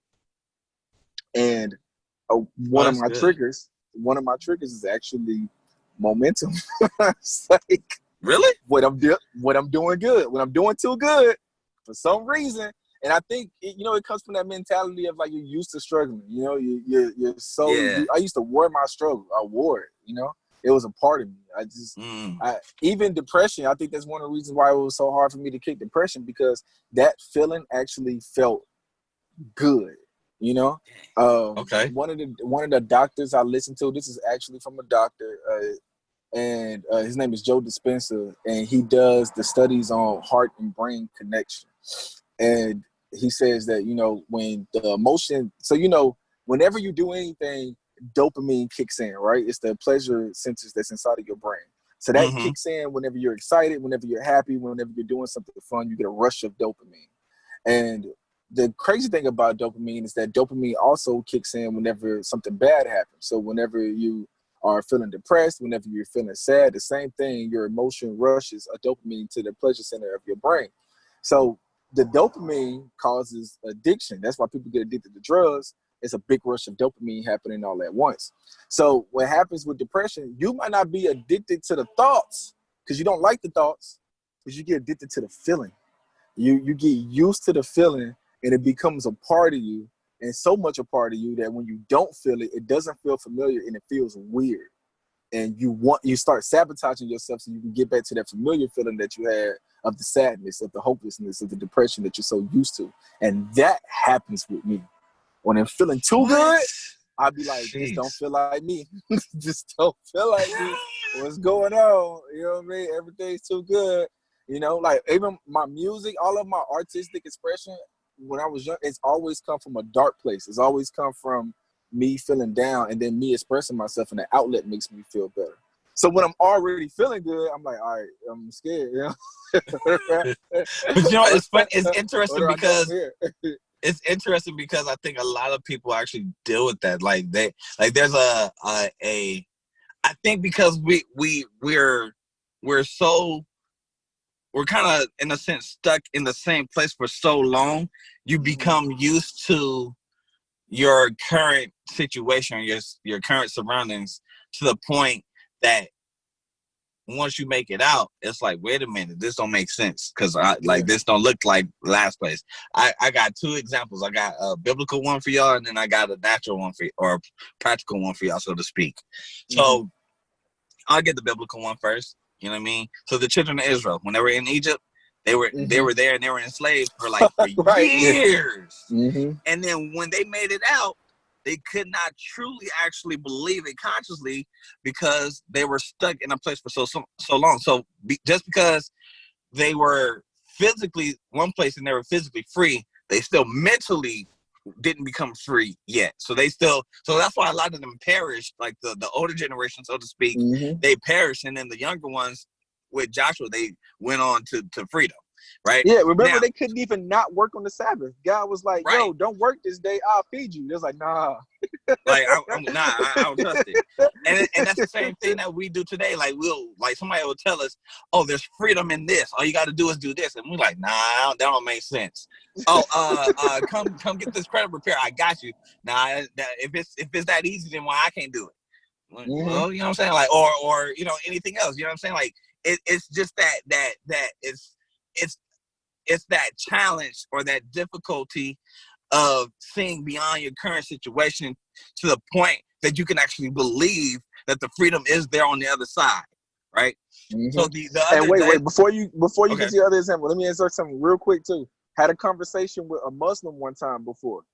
And one of my triggers is actually momentum. It's like, really? What I'm doing good, when I'm doing too good for some reason. And I think it comes from that mentality of like, you're used to struggling. You're so. I used to war my struggle. I wore it. It was a part of me. I just, even depression, I think that's one of the reasons why it was so hard for me to kick depression, because that feeling actually felt good. You know, Okay. one of the doctors I listened to. This is actually from a doctor, and his name is Joe Dispenza, and he does the studies on heart and brain connection. And he says that when the emotion, so whenever you do anything, dopamine kicks in, right? It's the pleasure centers that's inside of your brain. So that kicks in whenever you're excited, whenever you're happy, whenever you're doing something fun, you get a rush of dopamine. And the crazy thing about dopamine is that dopamine also kicks in whenever something bad happens. So whenever you are feeling depressed, whenever you're feeling sad, the same thing, your emotion rushes a dopamine to the pleasure center of your brain. So the dopamine causes addiction. That's why people get addicted to drugs. It's a big rush of dopamine happening all at once. So what happens with depression, you might not be addicted to the thoughts because you don't like the thoughts, but you get addicted to the feeling. You get used to the feeling, and it becomes a part of you, and so much a part of you that when you don't feel it, it doesn't feel familiar and it feels weird. And you start sabotaging yourself so you can get back to that familiar feeling that you had of the sadness, of the hopelessness, of the depression that you're so used to. And that happens with me. When I'm feeling too good, I'll be like, this don't feel like me. Just don't feel like me. What's going on? You know what I mean? Everything's too good. Like even my music, all of my artistic expression when I was young, it's always come from a dark place. It's always come from me feeling down and then me expressing myself, and the outlet makes me feel better. So when I'm already feeling good, I'm like, all right, I'm scared. But it's fun. It's interesting because it's interesting because I think a lot of people actually deal with that. There's I think because we're kind of in a sense stuck in the same place for so long, you become used to your current situation, your current surroundings, to the point that once you make it out, it's like, wait a minute, this don't make sense because this don't look like last place. I got two examples. I got a biblical one for y'all, and then I got a natural one for or a practical one for y'all, so to speak. So I'll get the biblical one first. You know what I mean? So the children of Israel, when they were in Egypt, they were there and they were enslaved for years. And then when they made it out, they could not truly actually believe it consciously because they were stuck in a place for so long. So just because they were physically one place and they were physically free, they still mentally didn't become free yet. So that's why a lot of them perished, like the older generation, so to speak, they perished. And then the younger ones with Joshua, they went on to freedom. Right? Yeah, remember they couldn't even not work on the Sabbath. God was like, yo, don't work this day, I'll feed you. They was like, nah. I don't trust it. And that's the same thing that we do today. Like somebody will tell us, oh, there's freedom in this. All you got to do is do this. And we're like, nah, that don't make sense. Oh, come get this credit repair. I got you. Nah, if it's that easy, then why I can't do it? Well, you know what I'm saying? Like, or anything else. You know what I'm saying? Like, it's just that it's that challenge or that difficulty of seeing beyond your current situation to the point that you can actually believe that the freedom is there on the other side, right? So the other wait, before you get to the other example, let me insert something real quick too. Had a conversation with a Muslim one time before,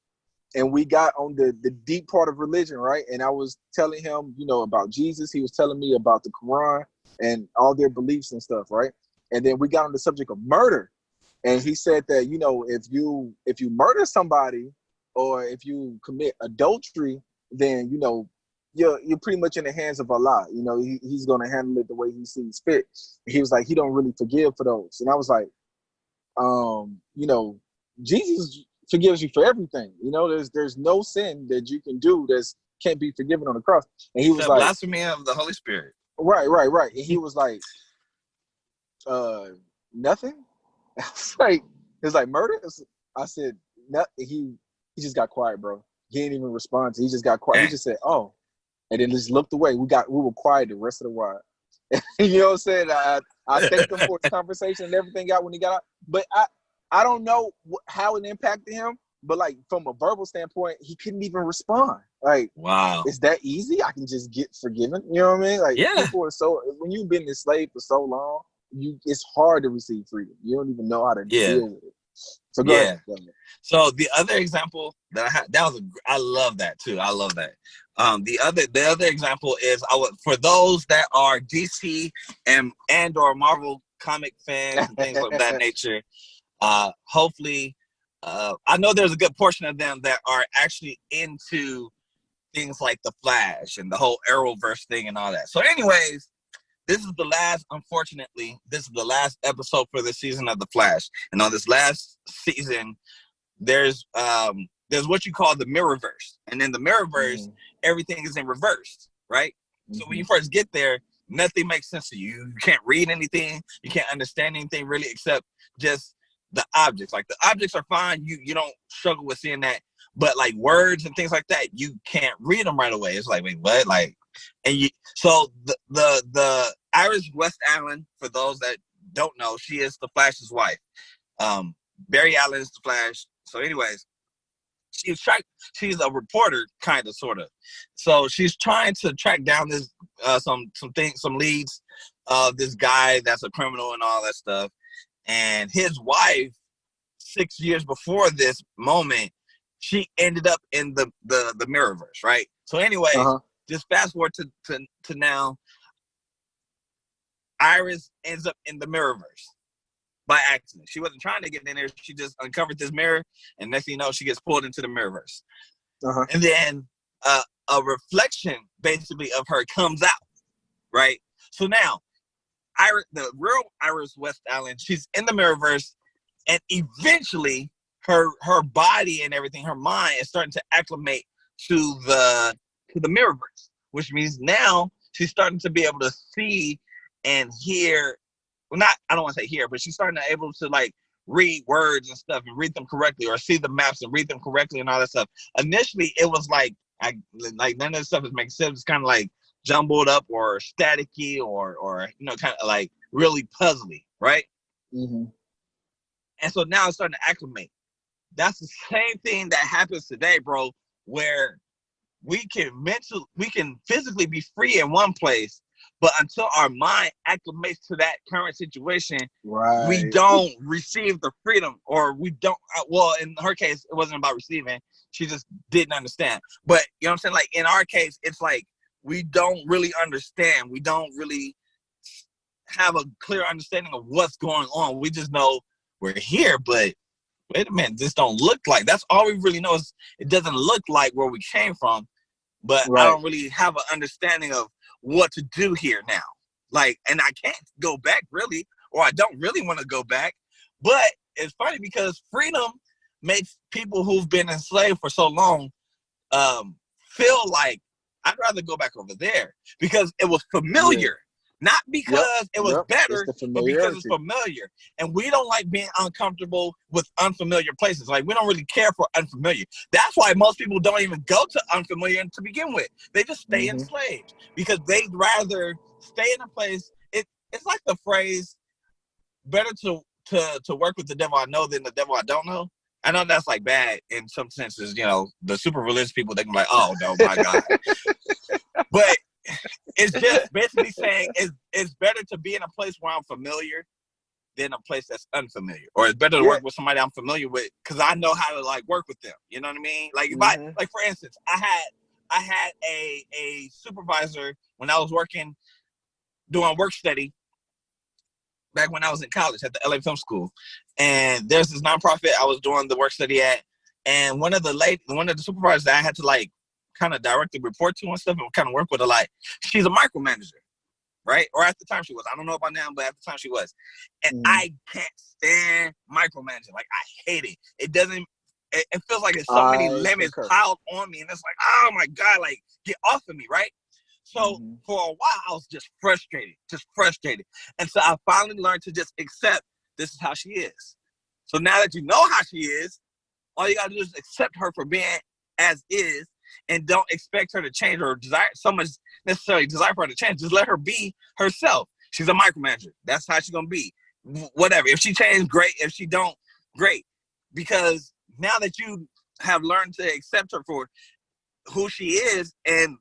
and we got on the deep part of religion, right? And I was telling him, about Jesus. He was telling me about the Quran and all their beliefs and stuff, right? And then we got on the subject of murder. And he said that, if you murder somebody or if you commit adultery, then, you're pretty much in the hands of Allah. He's going to handle it the way he sees fit. He was like, he don't really forgive for those. And I was like, Jesus forgives you for everything. There's no sin that you can do that can't be forgiven on the cross. And he was like, blasphemy of the Holy Spirit. Right. And he was like, nothing. I was like, it's like murder. I said, no. He just got quiet, bro. He didn't even respond. He just got quiet. He just said, oh, and then just looked away. We were quiet the rest of the while. You know what I'm saying? I thanked him for his conversation and everything out when he got out. But I don't know how it impacted him. But like from a verbal standpoint, he couldn't even respond. Like, wow, it's that easy? I can just get forgiven. You know what I mean? Like, people are when you've been enslaved for so long, it's hard to receive freedom. You don't even know how to deal with it. So go ahead. So the other example that I had, I love that too. I love that. The other example is for those that are DC and or Marvel comic fans and things of that nature. Hopefully, I know there's a good portion of them that are actually into things like the Flash and the whole Arrowverse thing and all that. So, anyways, unfortunately, this is the last episode for the season of the Flash. And on this last season, there's what you call the Mirrorverse, and in the Mirrorverse, everything is in reverse, right? So when you first get there, nothing makes sense to you. You can't read anything, you can't understand anything really, except just the objects. Like the objects are fine, you don't struggle with seeing that, but like words and things like that, you can't read them right away. It's like, wait, what? Like, so the Iris West Allen, for those that don't know, she is the Flash's wife. Barry Allen is the Flash. So anyways, she's a reporter, kind of, sort of. So she's trying to track down this some leads of this guy that's a criminal and all that stuff. And his wife, 6 years before this moment, she ended up in the Mirrorverse, right? So anyways, just fast forward to now, Iris ends up in the Mirrorverse by accident. She wasn't trying to get in there. She just uncovered this mirror, and next thing you know, she gets pulled into the Mirrorverse. And then a reflection, basically, of her comes out, right? So now, the real Iris West Allen, she's in the Mirrorverse, and eventually, her body and everything, her mind is starting to acclimate to the Mirrorverse, which means now she's starting to be able to see and hear. Well, I don't want to say hear, but she's starting to able to like read words and stuff and read them correctly, or see the maps and read them correctly and all that stuff. Initially, it was like none of this stuff is making sense. It's kind of like jumbled up or staticky or kind of like really puzzly, right? And so now it's starting to acclimate. That's the same thing that happens today, bro, where we can physically be free in one place, but until our mind acclimates to that current situation, we don't receive the freedom, or we don't. Well, in her case, it wasn't about receiving; she just didn't understand. But you know what I'm saying? Like in our case, it's like we don't really understand. We don't really have a clear understanding of what's going on. We just know we're here, but wait a minute, this don't look like. That's all we really know is it doesn't look like where we came from. But I don't really have an understanding of what to do here now. Like, and I can't go back really, or I don't really want to go back. But it's funny because freedom makes people who've been enslaved for so long feel like I'd rather go back over there because it was familiar. Not because it was better, but because it's familiar. And we don't like being uncomfortable with unfamiliar places. Like, we don't really care for unfamiliar. That's why most people don't even go to unfamiliar to begin with. They just stay enslaved because they'd rather stay in a place. It's like the phrase, better to work with the devil I know than the devil I don't know. I know that's like bad in some senses. You know, the super religious people, they can be like, oh, no, my God. But it's just basically saying it's better to be in a place where I'm familiar than a place that's unfamiliar, or it's better to work with somebody I'm familiar with because I know how to like work with them. You know what I mean? Like, if like for instance, I had a supervisor when I was doing work study back when I was in college at the LA Film School, and there's this nonprofit I was doing the work study at, and one of the supervisors that I had to like kind of directly report to and stuff and kind of work with a lot. She's a micromanager, right? Or at the time she was. I don't know about now, but at the time she was. And I can't stand micromanaging. Like, I hate it. It feels like there's so many limits piled on me, and it's like, oh my God, like, get off of me, right? So for a while, I was just frustrated. And so I finally learned to just accept this is how she is. So now that you know how she is, all you gotta do is accept her for being as is, and don't expect her to change or necessarily desire for her to change. Just let her be herself. She's a micromanager. That's how she's gonna be. Whatever. If she changes, great. If she don't, great. Because now that you have learned to accept her for who she is and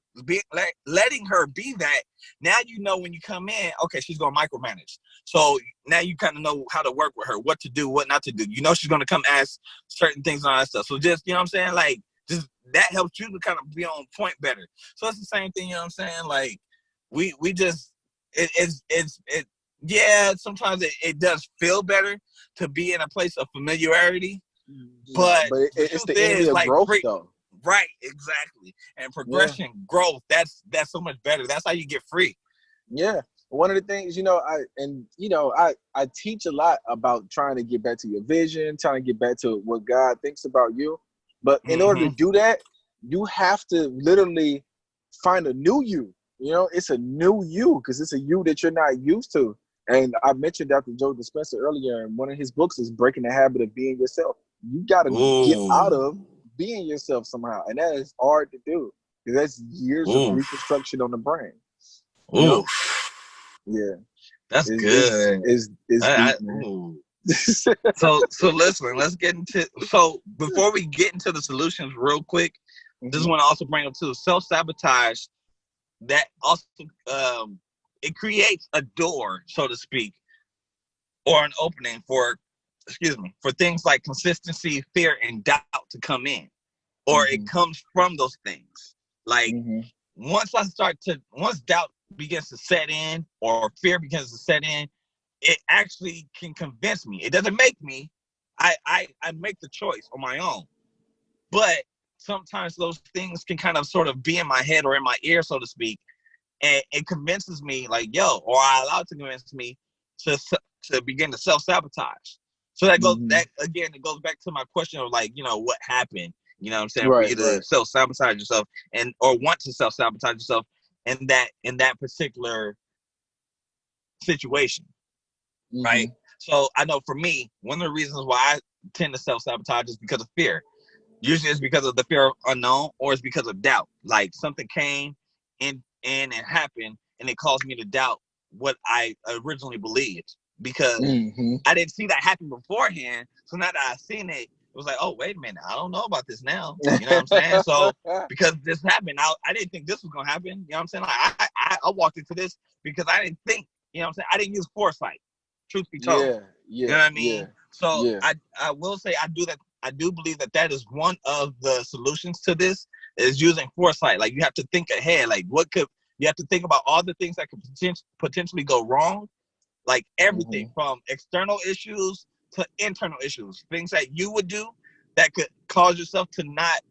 letting her be that. Now you know when you come in, okay, she's gonna micromanage. So now you kind of know how to work with her, what to do, what not to do. You know she's gonna come ask certain things and all that stuff. So just, you know what I'm saying, like, just that helps you to kind of be on point better. So it's the same thing, you know what I'm saying? Like we just yeah, sometimes it does feel better to be in a place of familiarity, but it's the enemy of like growth, though. Right, exactly. And progression, growth, that's so much better. That's how you get free. Yeah. One of the things, I teach a lot about trying to get back to your vision, trying to get back to what God thinks about you. But in order to do that, you have to literally find a new you. You know, it's a new you because it's a you that you're not used to. And I mentioned Dr. Joe Dispenza earlier, and one of his books is Breaking the Habit of Being Yourself. You got to get out of being yourself somehow. And that is hard to do because that's years of reconstruction on the brain. You know? Yeah. That's good. It's deep, man. So listen, let's get into, so before we get into the solutions real quick, just want to also bring up too, self-sabotage, that also, it creates a door, so to speak, or an opening for things like consistency, fear, and doubt to come in, or it comes from those things. Like once doubt begins to set in, or fear begins to set in, it actually can convince me. It doesn't make me. I make the choice on my own, but sometimes those things can kind of sort of be in my head or in my ear, so to speak, and it convinces me, like, yo, or I allow it to convince me to begin to self-sabotage. So that goes it goes back to my question of, like, what happened, you know what I'm saying, for you to self-sabotage yourself or want to self-sabotage yourself in that particular situation. Right? So I know for me, one of the reasons why I tend to self-sabotage is because of fear. Usually it's because of the fear of unknown, or it's because of doubt. Like something came in and it happened, and it caused me to doubt what I originally believed, because I didn't see that happen beforehand. So now that I've seen it, it was like, oh, wait a minute, I don't know about this now. You know what I'm saying? So because this happened, I didn't think this was gonna happen. You know what I'm saying? Like I walked into this because I didn't think. You know what I'm saying? I didn't use foresight. Truth be told. You know what I mean? So I will say I do believe that is one of the solutions to this, is using foresight. Like, you have to think ahead. Like, you have to think about all the things that could potentially go wrong. Like everything from external issues to internal issues, things that you would do that could cause yourself to not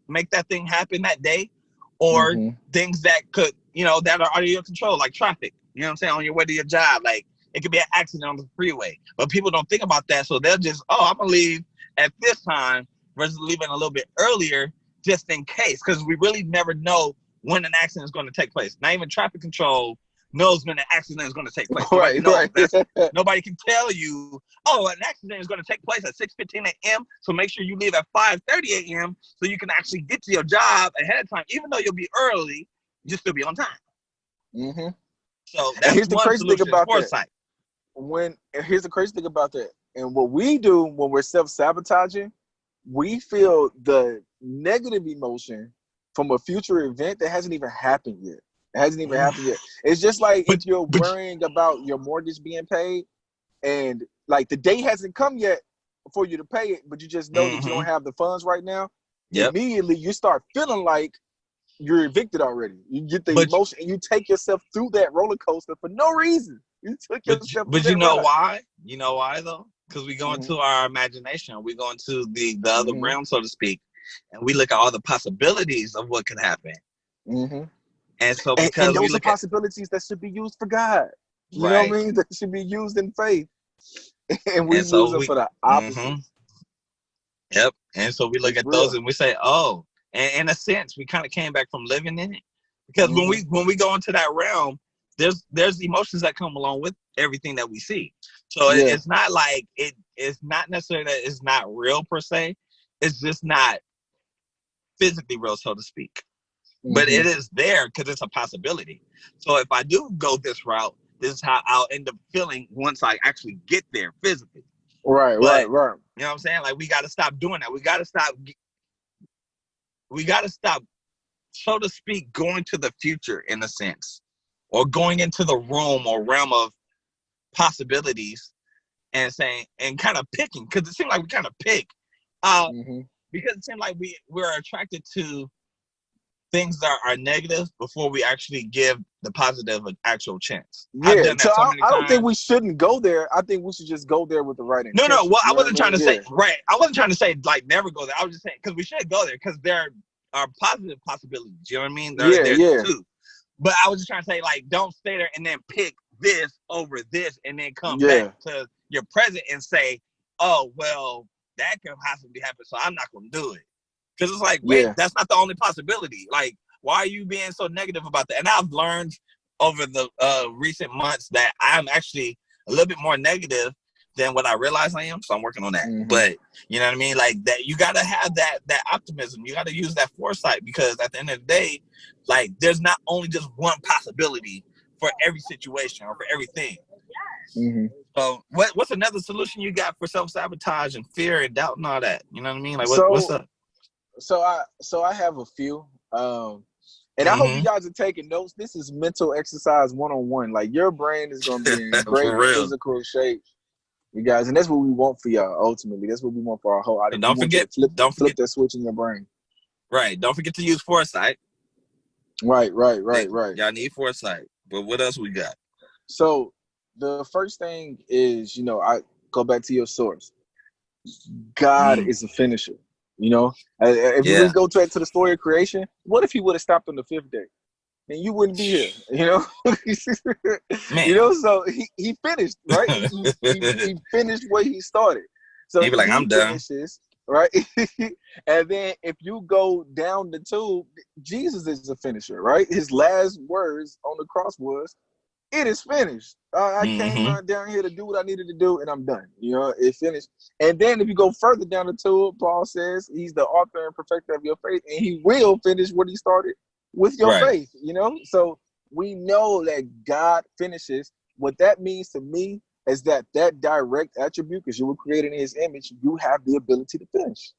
make that thing happen that day, or things that could, that are out of your control, like traffic, you know what I'm saying, on your way to your job. Like, it could be an accident on the freeway, but people don't think about that. So they'll just, I'm going to leave at this time versus leaving a little bit earlier just in case, because we really never know when an accident is going to take place. Not even traffic control knows when an accident is going to take place. Nobody can tell you, an accident is going to take place at 6:15 a.m. So make sure you leave at 5:30 a.m. so you can actually get to your job ahead of time. Even though you'll be early, you'll still be on time. So that's here's the crazy thing about foresight. Here's the crazy thing about that. And what we do when we're self-sabotaging, we feel the negative emotion from a future event that hasn't even happened yet. It hasn't even happened yet. It's just like if you're worrying about your mortgage being paid, and like the day hasn't come yet for you to pay it, but you just know that you don't have the funds right now. Immediately you start feeling like you're evicted already. You get the emotion, and you take yourself through that roller coaster for no reason. You took yourself. But you know why? You know why though? Because we go into our imagination. We go into the other realm, so to speak, and we look at all the possibilities of what could happen. And so because those are possibilities that should be used for God. You know what I mean? That should be used in faith. And we use them for the opposite. Yep. And so we look at those and we say, and in a sense, we kind of came back from living in it. Because when we go into that realm, there's emotions that come along with everything that we see. So it's not like it's not necessarily that it's not real per se. It's just not physically real, so to speak. But it is there because it's a possibility. So if I do go this route, this is how I'll end up feeling once I actually get there physically. Right. You know what I'm saying? Like, we got to stop doing that. We got to stop so to speak, going to the future in a sense, or going into the room or realm of possibilities and saying and kind of picking, because it seemed like we kind of pick, because it seemed like we're attracted to things that are negative before we actually give the positive an actual chance. Yeah, I've done so that so many I don't think times. we shouldn't go there. I think we should just go there with the right No, intention. well, I You know wasn't what I trying to mean? say, right. I wasn't trying to say, like, never go there. I was just saying, because we should go there, because there are positive possibilities. You know what I mean? There too. But I was just trying to say, like, don't stay there and then pick this over this and then come back to your present and say, oh, well, that can possibly happen, so I'm not going to do it. Because it's like, wait, that's not the only possibility. Like, why are you being so negative about that? And I've learned over the recent months that I'm actually a little bit more negative than what I realize I am. So I'm working on that. But you know what I mean? Like that, you got to have that optimism. You got to use that foresight, because at the end of the day, like there's not only just one possibility for every situation or for everything. So what's another solution you got for self-sabotage and fear and doubt and all that? You know what I mean? Like what's up? So I have a few. And I hope you guys are taking notes. This is mental exercise 101. Like your brain is gonna be in great physical shape, you guys, and that's what we want for y'all. Ultimately, that's what we want for our whole audience. Don't forget, flip that switch in your brain. Right. Don't forget to use foresight. Right. Y'all need foresight. But what else we got? So the first thing is, I go back to your source. God is a finisher. If we go back to the story of creation, what if he would have stopped on the 5th day? Then you wouldn't be here, Man. So he finished, right? He finished what he started. So he'd be like, I'm done. Finishes, right? And then if you go down the tube, Jesus is a finisher, right? His last words on the cross was, it is finished. I came down here to do what I needed to do, and I'm done. It finished. And then if you go further down the tube, Paul says he's the author and perfecter of your faith, and he will finish what he started with your faith. So we know that God finishes. What that means to me is that direct attribute, because you were created in his image, you have the ability to finish.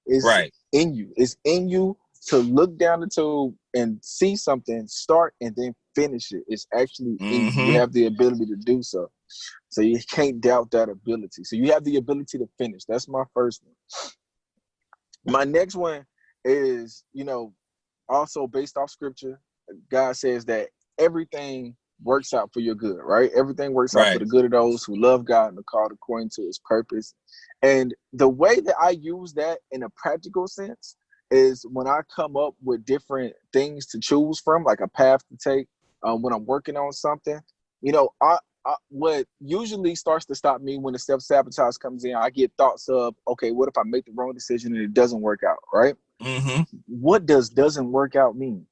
It's in you. It's in you to look down the tube and see something, start, and then finish it. It's actually in you. You have the ability to do so. So you can't doubt that ability. So you have the ability to finish. That's my first one. My next one is, also based off scripture. God says that everything works out for your good, right? Everything works out for the good of those who love God and are called according to his purpose. And the way that I use that in a practical sense is when I come up with different things to choose from, like a path to take, when I'm working on something, what usually starts to stop me when the self-sabotage comes in, I get thoughts of, okay, what if I make the wrong decision and it doesn't work out, right? What doesn't work out mean?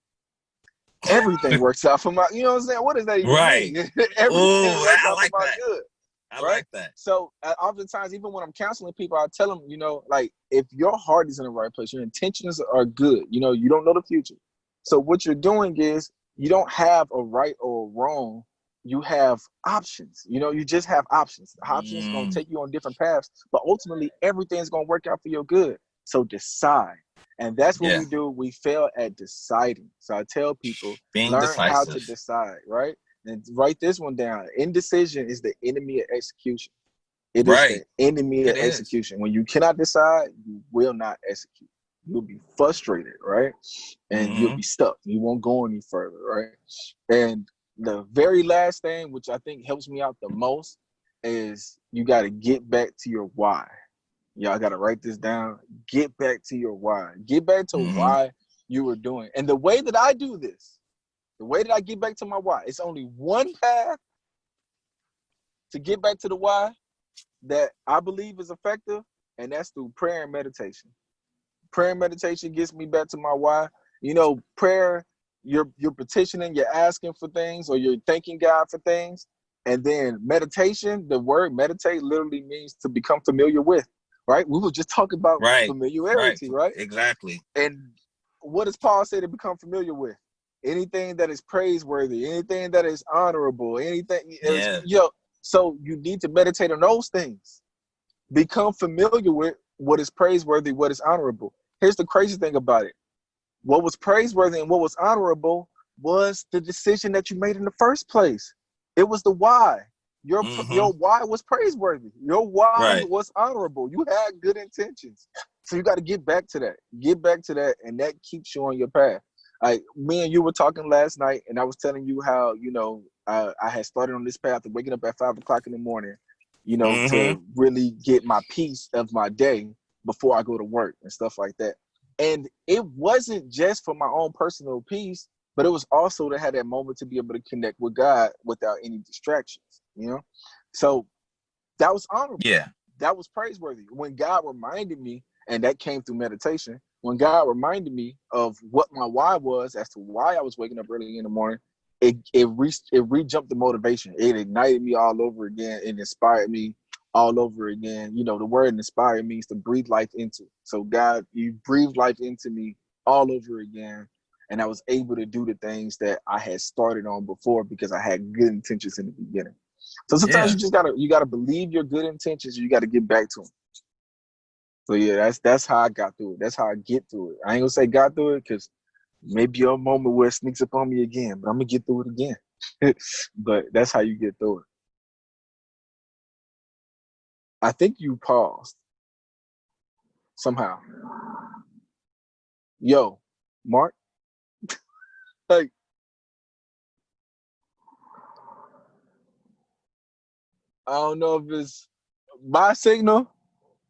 Everything works out for my, what I'm saying? What does that even mean? Everything works out for my good. I like that. So oftentimes, even when I'm counseling people, I tell them, like if your heart is in the right place, your intentions are good, you don't know the future. So what you're doing is you don't have a right or a wrong. You have options. You just have options. Options are going to take you on different paths, but ultimately everything's going to work out for your good. So decide. And that's what we do. We fail at deciding. So I tell people, learn how to decide, right? And write this one down. Indecision is the enemy of execution. It is the enemy of execution. When you cannot decide, you will not execute. You'll be frustrated, right? And you'll be stuck. You won't go any further, right? And the very last thing, which I think helps me out the most, is you got to get back to your why. Y'all got to write this down. Get back to your why. Get back to why you were doing. And the way that I do this, the way that I get back to my why, it's only one path to get back to the why that I believe is effective, and that's through prayer and meditation. Prayer and meditation gets me back to my why. Prayer, you're petitioning, you're asking for things, or you're thanking God for things. And then meditation, the word meditate literally means to become familiar with, right? We were just talking about familiarity, right? Exactly. And what does Paul say to become familiar with? Anything that is praiseworthy, anything that is honorable, anything. So you need to meditate on those things. Become familiar with what is praiseworthy, what is honorable. Here's the crazy thing about it. what was praiseworthy and what was honorable was the decision that you made in the first place. It was the why. Your why was praiseworthy. Your why Right. was honorable. You had good intentions. So you got to get back to that. Get back to that, and that keeps you on your path. Like me and you were talking last night, and I was telling you how, you know, I had started on this path of waking up at 5 o'clock in the morning, you know, to really get my peace of my day before I go to work and stuff like that. And it wasn't just for my own personal peace, but it was also to have that moment to be able to connect with God without any distractions, you know? So that was honorable. Yeah. That was praiseworthy. When God reminded me, and that came through meditation, when God reminded me of what my why was as to why I was waking up early in the morning, it re-jumped the motivation. It ignited me all over again. It inspired me all over again. You know, the word inspire means to breathe life into. So God, you breathed life into me all over again. And I was able to do the things that I had started on before because I had good intentions in the beginning. So sometimes you just gotta believe your good intentions. You gotta get back to them. So yeah, that's how I got through it. That's how I get through it. I ain't gonna say got through it because maybe a moment where it sneaks up on me again, but I'm gonna get through it again. But that's how you get through it. I think you paused somehow. Yo, Mark, like, I don't know if it's my signal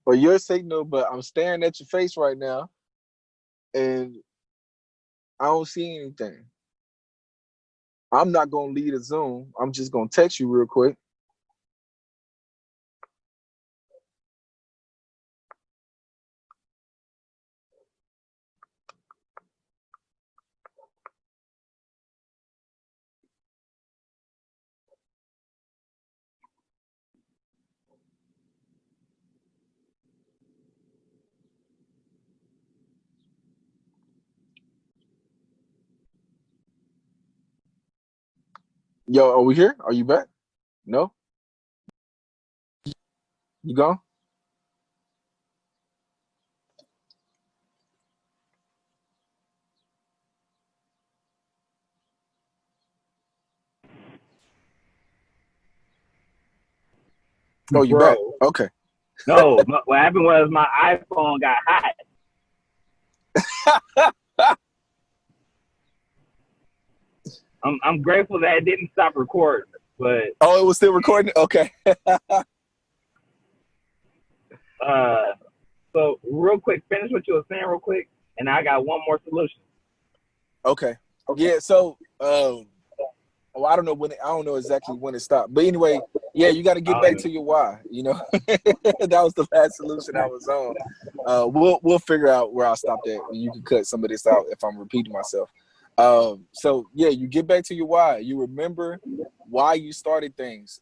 or your signal, but I'm staring at your face right now and I don't see anything. I'm not gonna lead a Zoom. I'm just gonna text you real quick. Yo, are we here? Are you back? No? You gone? Oh, you back? Bro, Okay. no. What happened was my iPhone got hot. I'm grateful that it didn't stop recording, but Oh, it was still recording? Okay. so real quick, finish what you were saying real quick, and I got one more solution. Okay. Yeah, so well, I don't know exactly when it stopped. But anyway, yeah, you gotta get back to your why, you know. That was the last solution I was on. We'll figure out where I stopped at. You can cut some of this out if I'm repeating myself. So yeah, you get back to your why. You remember why you started things.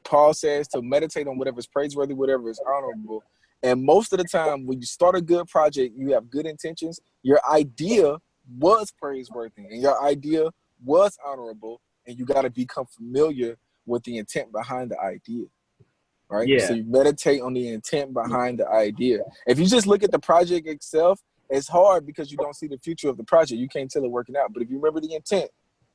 Paul says to meditate on whatever is praiseworthy, whatever is honorable. And most of the time, when you start a good project, you have good intentions. Your idea was praiseworthy, and your idea was honorable, and you got to become familiar with the intent behind the idea. Right? Yeah. So you meditate on the intent behind the idea. If you just look at the project itself, it's hard because you don't see the future of the project. You can't tell it working out. But if you remember the intent,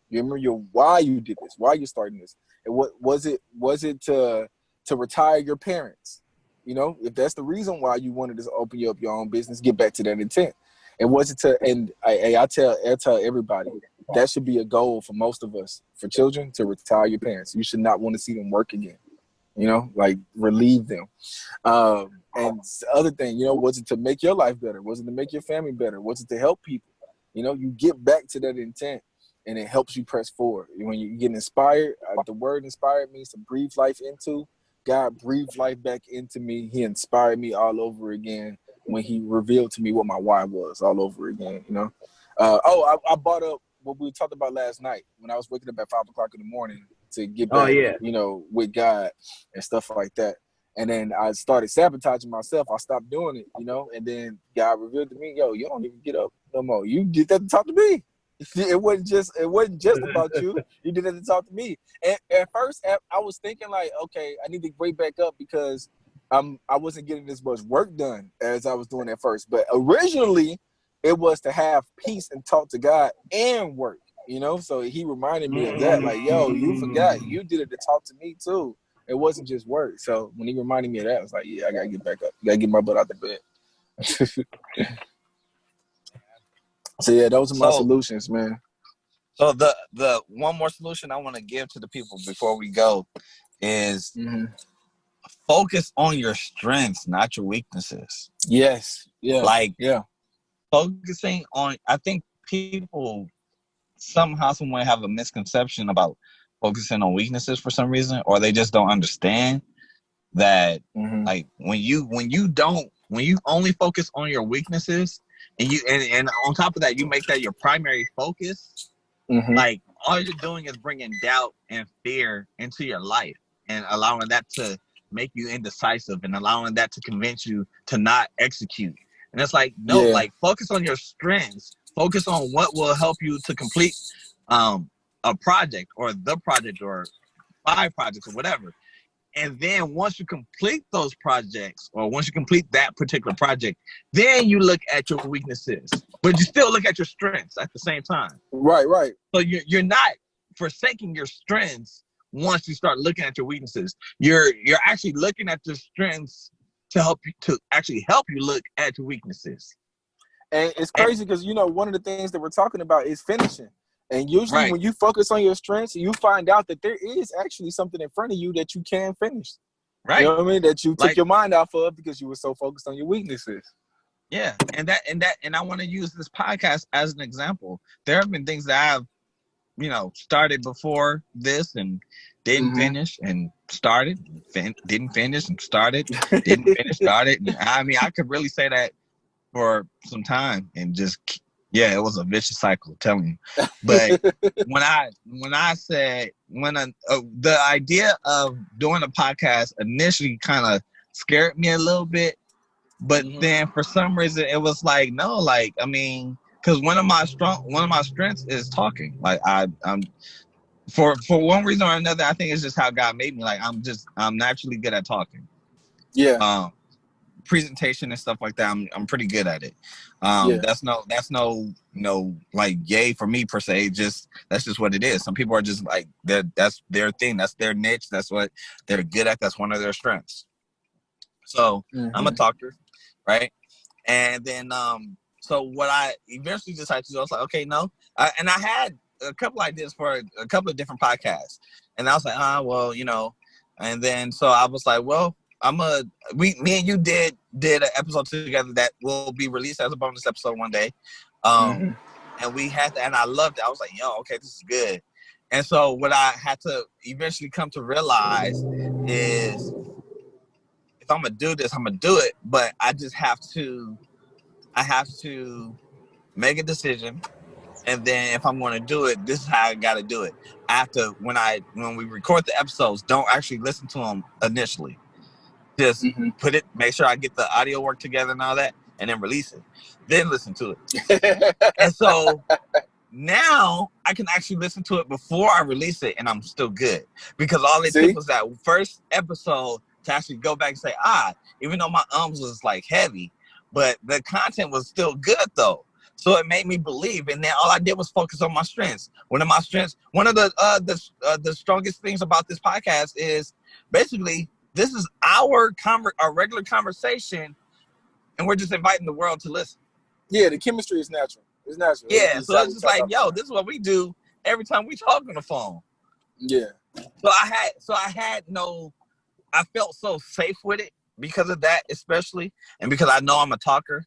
you remember your why you did this, why you're starting this, and what was it? Was it to retire your parents? You know, if that's the reason why you wanted to open up your own business, get back to that intent. And was it to? And I tell everybody that should be a goal for most of us, for children, to retire your parents. You should not want to see them work again. You know, like relieve them. And the other thing, you know, was it to make your life better? Was it to make your family better? Was it to help people? You know, you get back to that intent and it helps you press forward. When you get inspired, the word inspired means to breathe life into. God breathed life back into me. He inspired me all over again when he revealed to me what my why was all over again, you know. I brought up what we talked about last night when I was waking up at 5 o'clock in the morning to get back, you know, with God and stuff like that. And then I started sabotaging myself. I stopped doing it, you know, and then God revealed to me, yo, you don't even get up no more. You did that to talk to me. It wasn't just about you. You did that to talk to me. And at first I was thinking like, okay, I need to wake back up because I wasn't getting as much work done as I was doing at first. But originally it was to have peace and talk to God and work. You know, so he reminded me of that. Like, yo, you forgot you did it to talk to me too. It wasn't just work. So when he reminded me of that, I was like, yeah, I gotta get back up. I gotta get my butt out the bed. So yeah, those are my solutions, man. So the one more solution I want to give to the people before we go is focus on your strengths, not your weaknesses. Yes. Yeah. Like, yeah. Focusing on, I think people somehow, some way have a misconception about focusing on weaknesses for some reason, or they just don't understand that like when you only focus on your weaknesses and on top of that you make that your primary focus, like all you're doing is bringing doubt and fear into your life and allowing that to make you indecisive and allowing that to convince you to not execute. And it's like, no, like focus on your strengths, focus on what will help you to complete a project or the project or 5 projects or whatever. And then once you complete those projects or once you complete that particular project, then you look at your weaknesses, but you still look at your strengths at the same time. Right. So you're not forsaking your strengths once you start looking at your weaknesses. You're actually looking at your strengths to help you look at your weaknesses. And it's crazy because, you know, one of the things that we're talking about is finishing. And usually when you focus on your strengths, you find out that there is actually something in front of you that you can finish. Right. You know what I mean? That you took your mind off of because you were so focused on your weaknesses. Yeah. And I want to use this podcast as an example. There have been things that I've, started before this and didn't finish and started, didn't finish and started, didn't finish, started. And I mean, I could really say that for some time and just, it was a vicious cycle, telling you. But the idea of doing a podcast initially kind of scared me a little bit, but then for some reason it was like, no, like, I mean, because one of my strengths is talking. Like I'm for one reason or another, I think it's just how God made me. Like I'm naturally good at talking. Yeah. Presentation and stuff like that, I'm pretty good at it. That's no like yay for me per se. That's just what it is. Some people are just like that's their thing, that's their niche, that's what they're good at, that's one of their strengths. So I'm a talker, right? And then so what I eventually decided to do, I was like, okay, no, and I had a couple ideas for a couple of different podcasts, and I was like, and then so I was like, well, me and you did an episode together that will be released as a bonus episode one day. And we had to, and I loved it. I was like, yo, okay, this is good. And so what I had to eventually come to realize is if I'm gonna do this, I'm gonna do it, but I have to make a decision. And then if I'm going to do it, this is how I got to do it. I have to, when we record the episodes, don't actually listen to them initially. Just make sure I get the audio work together and all that, and then release it. Then listen to it. And so now I can actually listen to it before I release it, and I'm still good. Because all it took was that first episode to actually go back and say, even though my ums was like heavy, but the content was still good though. So it made me believe, and then all I did was focus on my strengths. One of the strongest things about this podcast is basically this is our regular conversation, and we're just inviting the world to listen. Yeah, the chemistry is natural. It's natural. Yeah, so it's just like, yo, this is what we do every time we talk on the phone. Yeah. So I felt so safe with it because of that, especially, and because I know I'm a talker.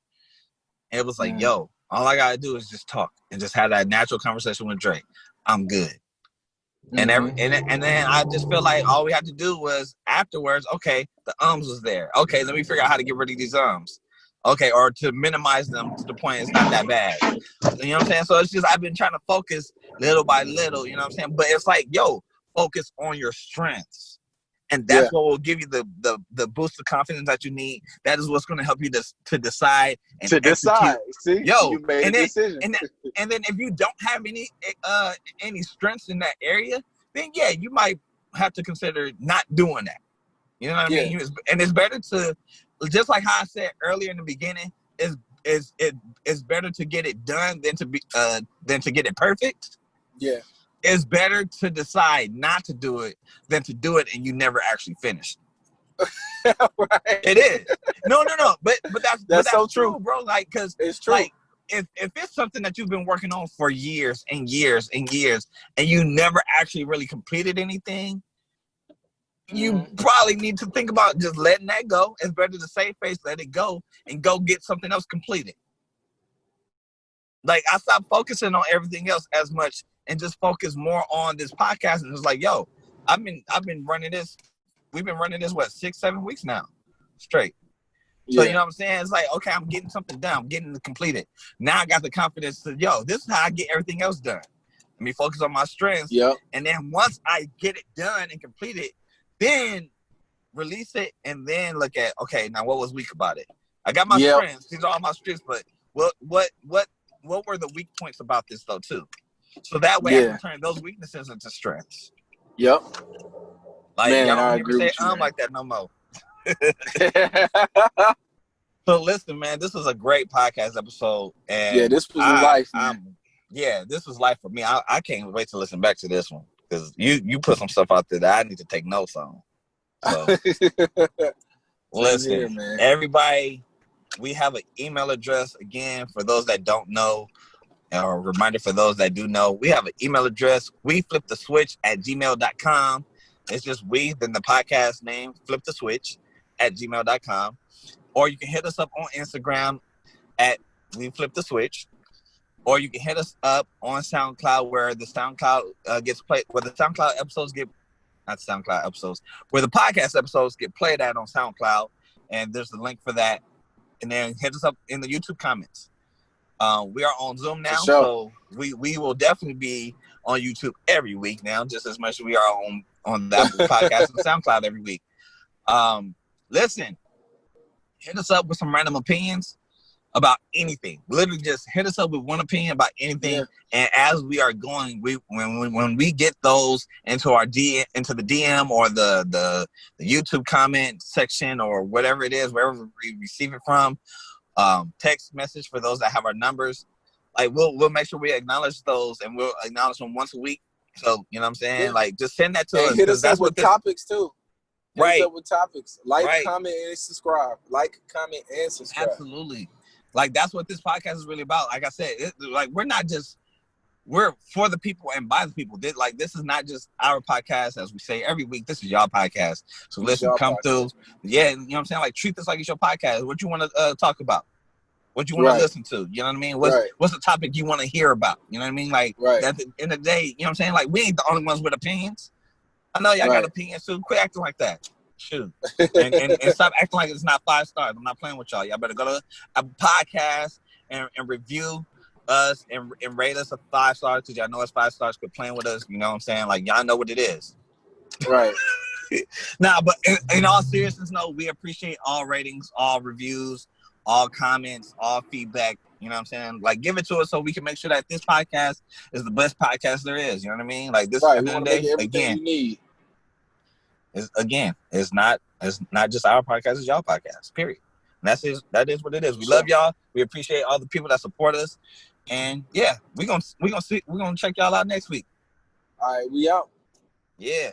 And it was like, yo, all I gotta do is just talk and just have that natural conversation with Drake. I'm good. And then I just feel like all we had to do was afterwards, okay, the ums was there. Okay, let me figure out how to get rid of these ums. Okay, or to minimize them to the point it's not that bad. You know what I'm saying? So it's just I've been trying to focus little by little, you know what I'm saying? But it's like, yo, focus on your strengths. And that's what will give you the boost of confidence that you need. That is what's going to help you to decide and to decide. See, yo, you made a decision. And then if you don't have any strengths in that area, then you might have to consider not doing that. You know what I mean? And it's better to, just like how I said earlier in the beginning, it's better to get it done than to get it perfect. Yeah. It's better to decide not to do it than to do it and you never actually finish. Right. It is. No. But that's so true, bro. Like, cause it's true. Like, if it's something that you've been working on for years and years and years, and you never actually really completed anything, you probably need to think about just letting that go. It's better to save face, let it go, and go get something else completed. Like, I stopped focusing on everything else as much and just focus more on this podcast. And it's like, yo, I've been running this. We've been running this, what, 6-7 weeks now, straight. So, you know what I'm saying? It's like, okay, I'm getting something done. I'm getting it completed. Now I got the confidence to, yo, this is how I get everything else done. Let me focus on my strengths. Yep. And then once I get it done and complete it, then release it and then look at, okay, now what was weak about it? I got my strengths. These are all my strengths, but what were the weak points about this, though, too? So that way I can turn those weaknesses into strengths. Yep. Like, man, y'all don't I hear agree me say with you, like that no more. So listen, man, this was a great podcast episode. And this was life, man. This was life for me. I can't wait to listen back to this one because you put some stuff out there that I need to take notes on. So listen, man. Everybody, we have an email address again for those that don't know. A reminder for those that do know, we have an email address, wefliptheswitch@gmail.com. It's just then the podcast name, fliptheswitch@gmail.com. Or you can hit us up on Instagram at wefliptheswitch. Or you can hit us up on SoundCloud where the SoundCloud gets played, where the SoundCloud episodes get, not SoundCloud episodes, where the podcast episodes get played at on SoundCloud. And there's a link for that. And then hit us up in the YouTube comments. We are on Zoom now, so we will definitely be on YouTube every week now, just as much as we are on the Apple Podcast and SoundCloud every week. Listen, hit us up with some random opinions about anything. Literally, just hit us up with one opinion about anything. Yeah. And as we are going, when we get those into the DM or the YouTube comment section or whatever it is, wherever we receive it from. Text message for those that have our numbers. Like we'll make sure we acknowledge those and we'll acknowledge them once a week. So you know what I'm saying? Yeah. Like just send that to us. Hit us up with topics too. Hit us up with topics. Comment, and subscribe. Comment, and subscribe. Absolutely. Like that's what this podcast is really about. Like I said, we're for the people and by the people. This is not just our podcast, as we say every week. This is y'all podcast. So listen, come through. Yeah, you know what I'm saying? Like treat this like it's your podcast. What you want to talk about? What you want to listen to? You know what I mean? What's the topic you want to hear about? You know what I mean? Like at the end of the day, you know what I'm saying? Like we ain't the only ones with opinions. I know y'all got opinions too. Quit acting like that. Shoot. and stop acting like it's not 5 stars. I'm not playing with y'all. Y'all better go to a podcast and review us and rate us a 5 stars because y'all know it's 5 stars. Quit playing with us. You know what I'm saying? Like y'all know what it is. Right. Nah, but in all seriousness, no, we appreciate all ratings, all reviews, all comments, all feedback. You know what I'm saying? Like give it to us so we can make sure that this podcast is the best podcast there is. You know what I mean? Like this at the end of the day, again, you need. It's not just our podcast, it's y'all podcast, period. And that is what it is. We love y'all. We appreciate all the people that support us. And yeah, we're gonna check y'all out next week. All right, we out. Yeah.